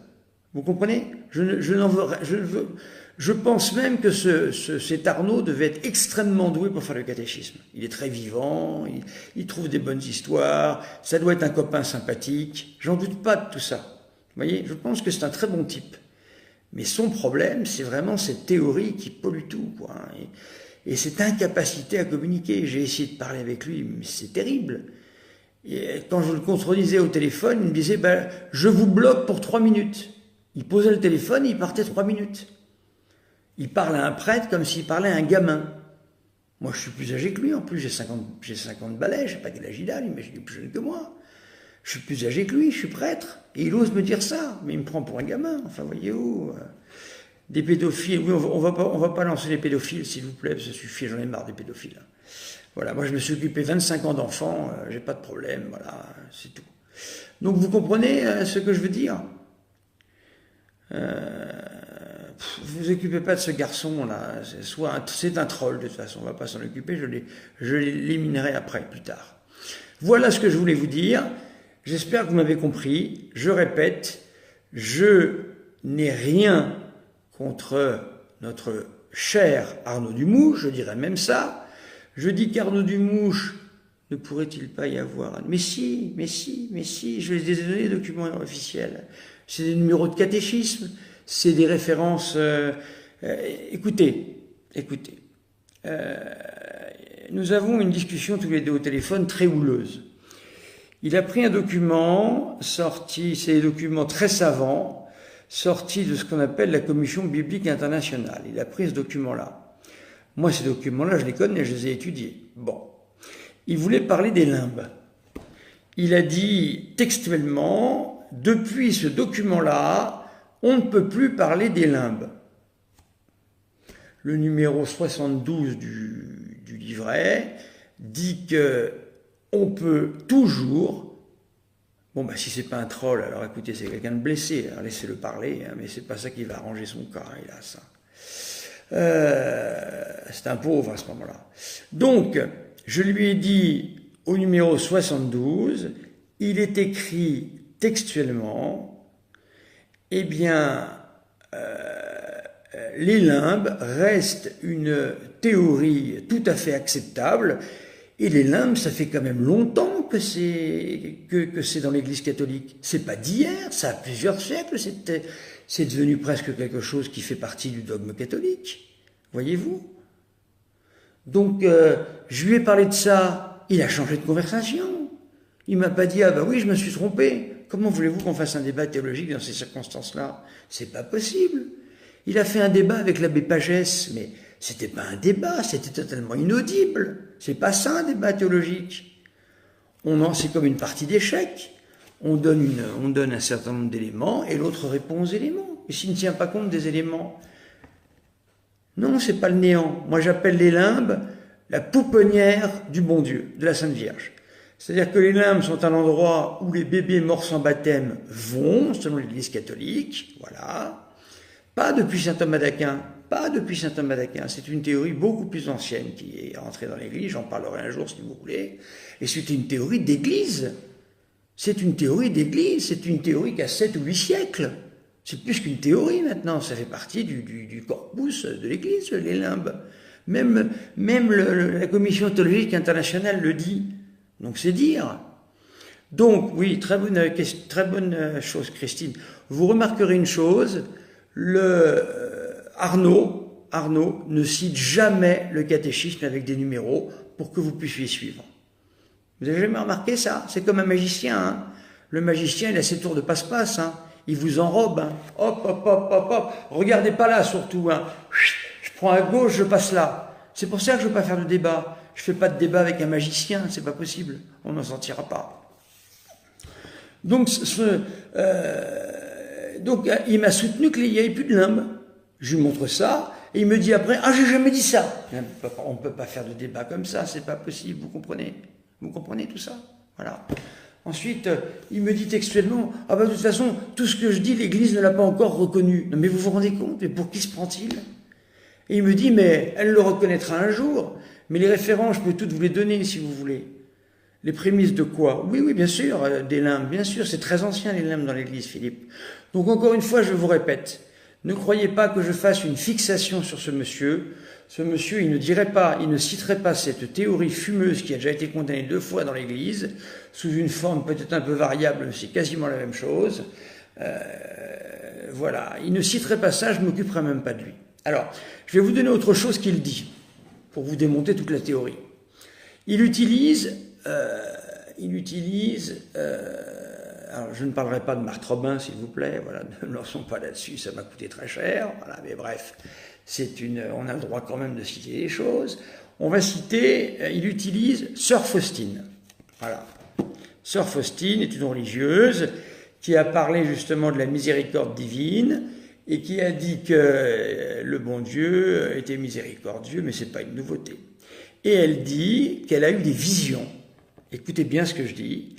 Vous comprenez ? Je pense même que cet Arnaud devait être extrêmement doué pour faire le catéchisme. Il est très vivant, il trouve des bonnes histoires, ça doit être un copain sympathique. J'en doute pas de tout ça. Vous voyez, je pense que c'est un très bon type. Mais son problème, c'est vraiment cette théorie qui pollue tout, quoi. Et cette incapacité à communiquer. J'ai essayé de parler avec lui, mais c'est terrible. Et quand je le contredisais au téléphone, il me disait, je vous bloque pour 3 minutes. Il posait le téléphone, il partait 3 minutes. Il parle à un prêtre comme s'il parlait à un gamin. Moi, je suis plus âgé que lui, en plus, j'ai 50 balais, je sais pas quel âge il a, mais il est plus jeune que moi. Je suis plus âgé que lui, je suis prêtre, et il ose me dire ça, mais il me prend pour un gamin, enfin, voyez-vous. Des pédophiles, oui, on va pas lancer les pédophiles, s'il vous plaît, ça suffit, j'en ai marre des pédophiles. Voilà, moi je me suis occupé 25 ans d'enfants, j'ai pas de problème, voilà, c'est tout. Donc vous comprenez ce que je veux dire ? vous occupez pas de ce garçon-là. C'est un troll, de toute façon. On va pas s'en occuper. Je l'éliminerai après, plus tard. Voilà ce que je voulais vous dire. J'espère que vous m'avez compris. Je répète, je n'ai rien contre notre cher Arnaud Dumouche, je dirais même ça. Je dis qu'Arnaud Dumouche, ne pourrait-il pas y avoir... Mais si, je les ai donné les documents officiels. C'est des numéros de catéchisme, c'est des références... écoutez. Nous avons une discussion tous les deux au téléphone très houleuse. Il a pris un document sorti, c'est des documents très savants, sortis de ce qu'on appelle la Commission biblique internationale. Il a pris ce document-là. Moi, ces documents-là, je les connais, je les ai étudiés. Bon. Il voulait parler des limbes. Il a dit textuellement, depuis ce document-là, on ne peut plus parler des limbes. Le numéro 72 du livret dit que on peut toujours, bon si c'est pas un troll, alors écoutez, c'est quelqu'un de blessé, alors laissez-le parler, hein, mais c'est pas ça qui va arranger son cas, hélas. C'est un pauvre à ce moment-là. Donc, je lui ai dit au numéro 72, il est écrit textuellement, eh bien, les limbes restent une théorie tout à fait acceptable. Et les limbes, ça fait quand même longtemps que c'est dans l'Église catholique. C'est pas d'hier, ça a plusieurs siècles. C'est devenu presque quelque chose qui fait partie du dogme catholique. Voyez-vous? Donc, je lui ai parlé de ça. Il a changé de conversation. Il m'a pas dit, ah bah oui, je me suis trompé. Comment voulez-vous qu'on fasse un débat théologique dans ces circonstances-là? C'est pas possible. Il a fait un débat avec l'abbé Pagès, mais c'était pas un débat, c'était totalement inaudible. C'est pas ça un débat théologique. C'est comme une partie d'échecs. On donne un certain nombre d'éléments et l'autre répond aux éléments. Et s'il ne tient pas compte des éléments, non, c'est pas le néant. Moi, j'appelle les limbes la pouponnière du bon Dieu, de la Sainte Vierge. C'est-à-dire que les limbes sont un endroit où les bébés morts sans baptême vont, selon l'Église catholique, voilà. Pas depuis saint Thomas d'Aquin, c'est une théorie beaucoup plus ancienne qui est rentrée dans l'Église, j'en parlerai un jour si vous voulez, et c'est une théorie d'Église. C'est une théorie qui a 7 ou 8 siècles. C'est plus qu'une théorie maintenant, ça fait partie du corpus de l'Église, les limbes. Même la Commission théologique internationale le dit. Donc c'est dire. Donc oui, très bonne chose Christine. Vous remarquerez une chose, Arnaud ne cite jamais le catéchisme avec des numéros pour que vous puissiez suivre. Vous avez jamais remarqué ça? C'est comme un magicien. Hein. Le magicien, il a ses tours de passe-passe. Hein. Il vous enrobe. Hein. Hop. Regardez pas là surtout. Hein. Je prends à gauche, je passe là. C'est pour ça que je ne veux pas faire de débat. Je ne fais pas de débat avec un magicien. C'est pas possible. On n'en sortira pas. Donc, il m'a soutenu qu'il n'y avait plus de limbes. Je lui montre ça, et il me dit après, ah, j'ai jamais dit ça. On ne peut pas faire de débat comme ça, c'est pas possible, vous comprenez? Vous comprenez tout ça? Voilà. Ensuite, il me dit textuellement, ah ben de toute façon, tout ce que je dis, l'Église ne l'a pas encore reconnu. Non mais vous vous rendez compte, mais pour qui se prend-il? Et il me dit, mais elle le reconnaîtra un jour, mais les références, je peux toutes vous les donner si vous voulez. Les prémices de quoi? Oui, bien sûr, des limbes, bien sûr, c'est très ancien les limbes dans l'Église, Philippe. Donc encore une fois, je vous répète, ne croyez pas que je fasse une fixation sur ce monsieur. Ce monsieur, il ne citerait pas cette théorie fumeuse qui a déjà été condamnée 2 fois dans l'Église, sous une forme peut-être un peu variable, mais c'est quasiment la même chose. Voilà, il ne citerait pas ça, je ne m'occuperai même pas de lui. Alors, je vais vous donner autre chose qu'il dit, pour vous démonter toute la théorie. Il utilise alors je ne parlerai pas de Marthe Robin, s'il vous plaît, voilà, ne me lançons pas là-dessus, ça m'a coûté très cher, voilà, mais bref, on a le droit quand même de citer les choses. On va citer, il utilise Sœur Faustine, voilà. Sœur Faustine est une religieuse qui a parlé justement de la miséricorde divine et qui a dit que le bon Dieu était miséricordieux, mais ce n'est pas une nouveauté. Et elle dit qu'elle a eu des visions. Écoutez bien ce que je dis.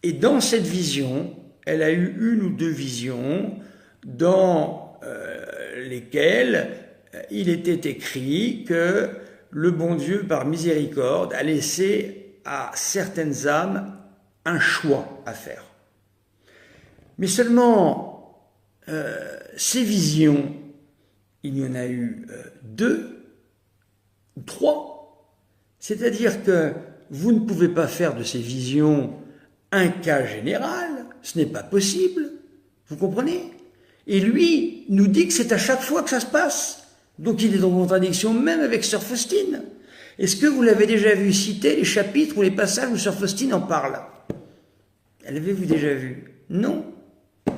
Et dans cette vision, elle a eu 1 ou 2 visions dans lesquels il était écrit que le bon Dieu, par miséricorde, a laissé à certaines âmes un choix à faire. Mais seulement ces visions, il y en a eu 2 ou 3. C'est-à-dire que vous ne pouvez pas faire de ces visions un cas général, ce n'est pas possible. Vous comprenez? Et lui nous dit que c'est à chaque fois que ça se passe. Donc il est en contradiction même avec sœur Faustine. Est-ce que vous l'avez déjà vu citer les chapitres ou les passages où sœur Faustine en parle? L'avez-vous déjà vu? Non. Vous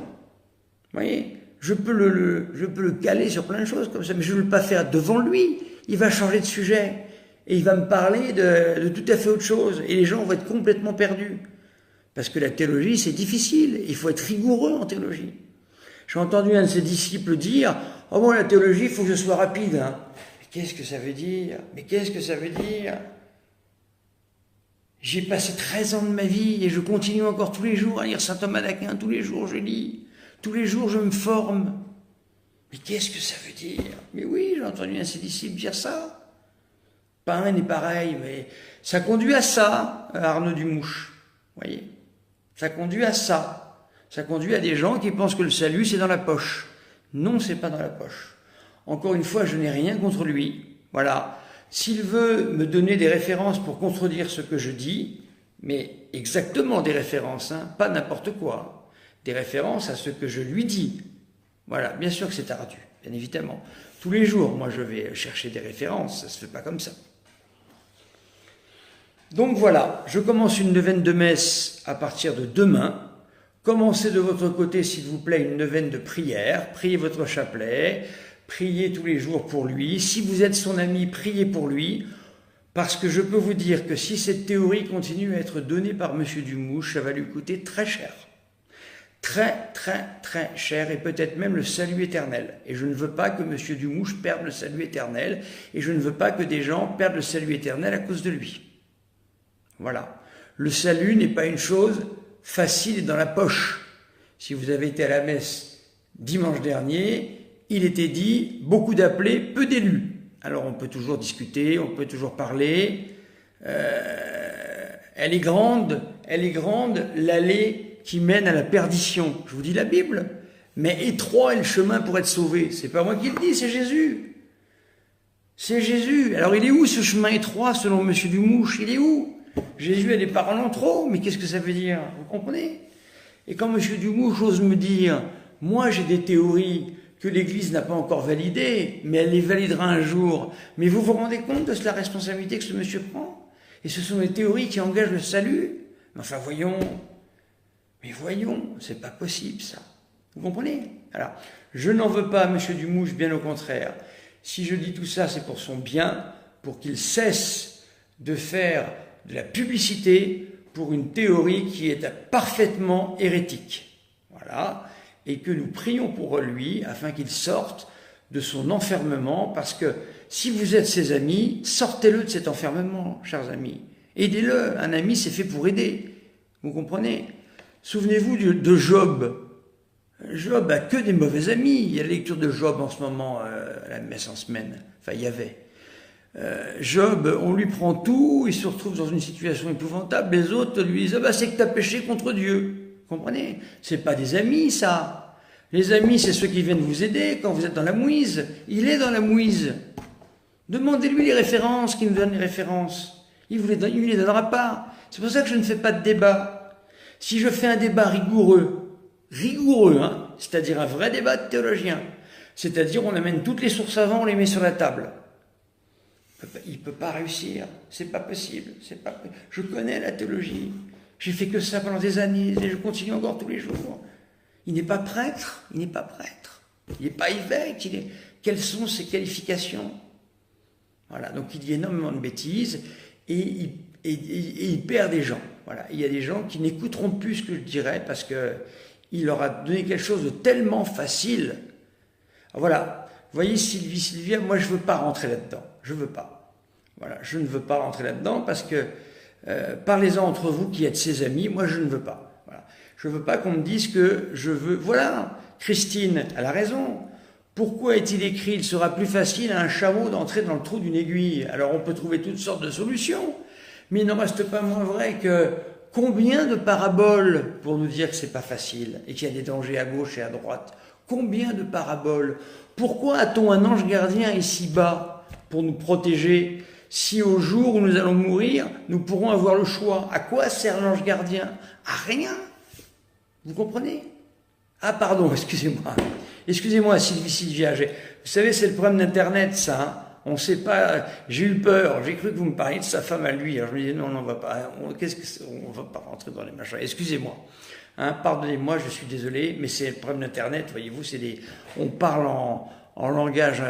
voyez, je peux le caler sur plein de choses comme ça, mais je ne veux pas faire devant lui. Il va changer de sujet et il va me parler de tout à fait autre chose. Et les gens vont être complètement perdus. Parce que la théologie, c'est difficile. Il faut être rigoureux en théologie. J'ai entendu un de ses disciples dire « Oh bon, la théologie, il faut que je sois rapide. Hein. » Mais qu'est-ce que ça veut dire? Mais qu'est-ce que ça veut dire? J'ai passé 13 ans de ma vie et je continue encore tous les jours à lire saint Thomas d'Aquin. Tous les jours, je lis. Tous les jours, je me forme. Mais qu'est-ce que ça veut dire? Mais oui, j'ai entendu un de ses disciples dire ça. Pas un n'est pareil, mais ça conduit à ça, Arnaud Dumouche. Vous voyez? Ça conduit à ça. Ça conduit à des gens qui pensent que le salut, c'est dans la poche. Non, c'est pas dans la poche. Encore une fois, je n'ai rien contre lui. Voilà. S'il veut me donner des références pour contredire ce que je dis, mais exactement des références, hein, pas n'importe quoi. Des références à ce que je lui dis. Voilà. Bien sûr que c'est ardu, bien évidemment. Tous les jours, moi, je vais chercher des références. Ça se fait pas comme ça. Donc voilà, je commence une neuvaine de messe à partir de demain. Commencez de votre côté, s'il vous plaît, une neuvaine de prière. Priez votre chapelet, priez tous les jours pour lui. Si vous êtes son ami, priez pour lui. Parce que je peux vous dire que si cette théorie continue à être donnée par M. Dumouche, ça va lui coûter très cher. Très, très, très cher, et peut-être même le salut éternel. Et je ne veux pas que M. Dumouche perde le salut éternel, et je ne veux pas que des gens perdent le salut éternel à cause de lui. Voilà. Le salut n'est pas une chose facile et dans la poche. Si vous avez été à la messe dimanche dernier, il était dit beaucoup d'appelés, peu d'élus. Alors on peut toujours discuter, on peut toujours parler. Elle est grande l'allée qui mène à la perdition. Je vous dis la Bible. Mais étroit est le chemin pour être sauvé. C'est pas moi qui le dis, c'est Jésus. C'est Jésus. Alors il est où ce chemin étroit selon M. Dumouche? Il est où? Jésus a des paroles en trop, mais qu'est-ce que ça veut dire? Vous comprenez? Et quand M. Dumouche ose me dire, moi j'ai des théories que l'Église n'a pas encore validées, mais elle les validera un jour. Mais vous vous rendez compte de la responsabilité que ce monsieur prend? Et ce sont des théories qui engagent le salut? Mais enfin voyons, c'est pas possible ça. Vous comprenez? Alors, je n'en veux pas à M. Dumouche, bien au contraire. Si je dis tout ça, c'est pour son bien, pour qu'il cesse de faire de la publicité pour une théorie qui est parfaitement hérétique. Voilà. Et que nous prions pour lui afin qu'il sorte de son enfermement, parce que si vous êtes ses amis, sortez-le de cet enfermement, chers amis. Aidez-le. Un ami, c'est fait pour aider. Vous comprenez? Souvenez-vous de Job. Job a que des mauvais amis. Il y a la lecture de Job en ce moment à la messe en semaine. Enfin, il y avait. Job, on lui prend tout, il se retrouve dans une situation épouvantable, les autres lui disent « Ah bah c'est que tu as péché contre Dieu ». Vous comprenez? C'est pas des amis, ça. Les amis, c'est ceux qui viennent vous aider quand vous êtes dans la mouise. Il est dans la mouise. Demandez-lui les références, qu'il nous donne les références. Il ne vous les donnera pas. C'est pour ça que je ne fais pas de débat. Si je fais un débat rigoureux, hein, c'est-à-dire un vrai débat de théologien, c'est-à-dire on amène toutes les sources avant, on les met sur la table. Il ne peut pas réussir, c'est pas possible. Je connais la théologie, j'ai fait que ça pendant des années et je continue encore tous les jours. Il n'est pas prêtre, il n'est pas évêque, quelles sont ses qualifications? Voilà, donc il dit énormément de bêtises et il perd des gens. Voilà, il y a des gens qui n'écouteront plus ce que je dirais parce qu'il leur a donné quelque chose de tellement facile. Alors voilà, vous voyez Sylvia, moi je ne veux pas rentrer là-dedans, je ne veux pas. Voilà, je ne veux pas rentrer là-dedans parce que parlez-en entre vous qui êtes ses amis, moi je ne veux pas. Voilà. Je ne veux pas qu'on me dise que je veux... Voilà, Christine, elle a raison. Pourquoi est-il écrit « Il sera plus facile à un chameau d'entrer dans le trou d'une aiguille » Alors on peut trouver toutes sortes de solutions, mais il n'en reste pas moins vrai que combien de paraboles pour nous dire que c'est pas facile et qu'il y a des dangers à gauche et à droite? Combien de paraboles? Pourquoi a-t-on un ange gardien ici-bas pour nous protéger si au jour où nous allons mourir, nous pourrons avoir le choix? À quoi sert l'ange gardien? À rien. Vous comprenez? Ah pardon, excusez-moi. Excusez-moi Sylvia, vous savez c'est le problème d'Internet ça, hein. On ne sait pas, j'ai eu peur, j'ai cru que vous me parliez de sa femme à lui, alors je me disais non, on va pas, on va pas rentrer dans les machins, excusez-moi, hein, pardonnez-moi, je suis désolé, mais c'est le problème d'Internet, voyez-vous, on parle en langage,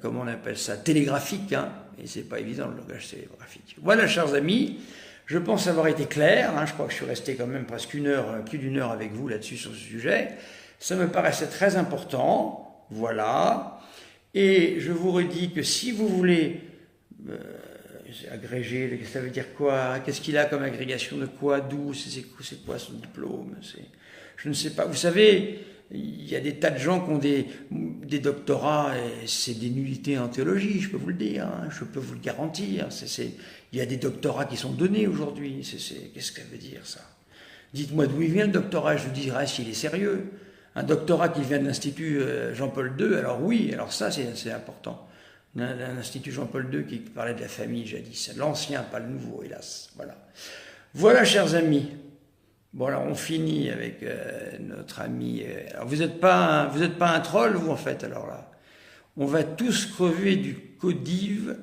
comment on appelle ça, télégraphique, hein, et c'est pas évident le langage télégraphique. Voilà chers amis, je pense avoir été clair, hein, je crois que je suis resté quand même presque plus d'une heure avec vous là-dessus sur ce sujet. Ça me paraissait très important, voilà. Et je vous redis que si vous voulez agréger, ça veut dire quoi? Qu'est-ce qu'il a comme agrégation de quoi? D'où? C'est quoi son diplôme? Je ne sais pas. Vous savez, il y a des tas de gens qui ont des doctorats et c'est des nullités en théologie, je peux vous le dire, hein, je peux vous le garantir. Il y a des doctorats qui sont donnés aujourd'hui. Qu'est-ce que ça veut dire ça? Dites-moi d'où il vient le doctorat, je vous dirai s'il est sérieux. Un doctorat qui vient de l'Institut Jean-Paul II, alors oui, alors ça c'est important. L'Institut Jean-Paul II qui parlait de la famille jadis, l'ancien, pas le nouveau, hélas. Voilà. Voilà, chers amis. Bon, alors on finit avec notre ami. Alors vous n'êtes pas un troll, vous en fait, alors là. On va tous crever du codive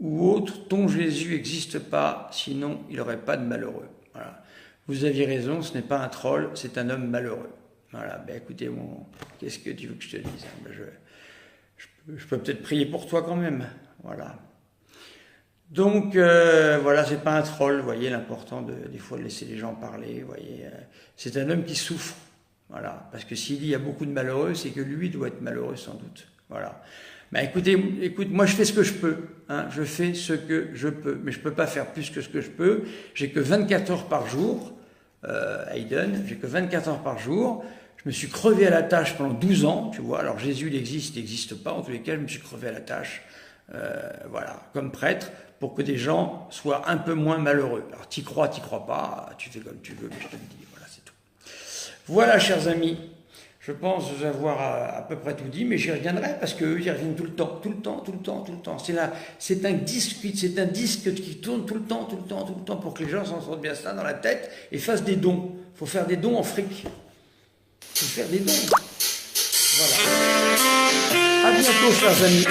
ou autre, ton Jésus n'existe pas, sinon il n'aurait pas de malheureux. Voilà. Vous aviez raison, ce n'est pas un troll, c'est un homme malheureux. Voilà, ben écoutez, qu'est-ce que tu veux que je te dise? Ben je peux peut-être prier pour toi quand même, voilà. Donc, voilà, c'est pas un troll, vous voyez, l'important des fois de laisser les gens parler, vous voyez. C'est un homme qui souffre, voilà, parce que s'il dit il y a beaucoup de malheureux, c'est que lui doit être malheureux sans doute, voilà. Ben écoute, moi je fais ce que je peux, hein, je fais ce que je peux, mais je peux pas faire plus que ce que je peux, j'ai que 24 heures par jour, Hayden, j'ai que 24 heures par jour. Je me suis crevé à la tâche pendant 12 ans, tu vois. Alors Jésus, il n'existe pas. En tous les cas, je me suis crevé à la tâche, voilà, comme prêtre, pour que des gens soient un peu moins malheureux. Alors t'y crois pas, tu fais comme tu veux, mais je te le dis, voilà, c'est tout. Voilà, chers amis, je pense vous avoir à peu près tout dit, mais j'y reviendrai parce qu'eux, ils reviennent tout le temps. C'est un disque qui tourne tout le temps, pour que les gens s'en sortent bien ça dans la tête et fassent des dons. Il faut faire des dons en fric. Il faut faire des dons. Voilà. À bientôt, chers amis.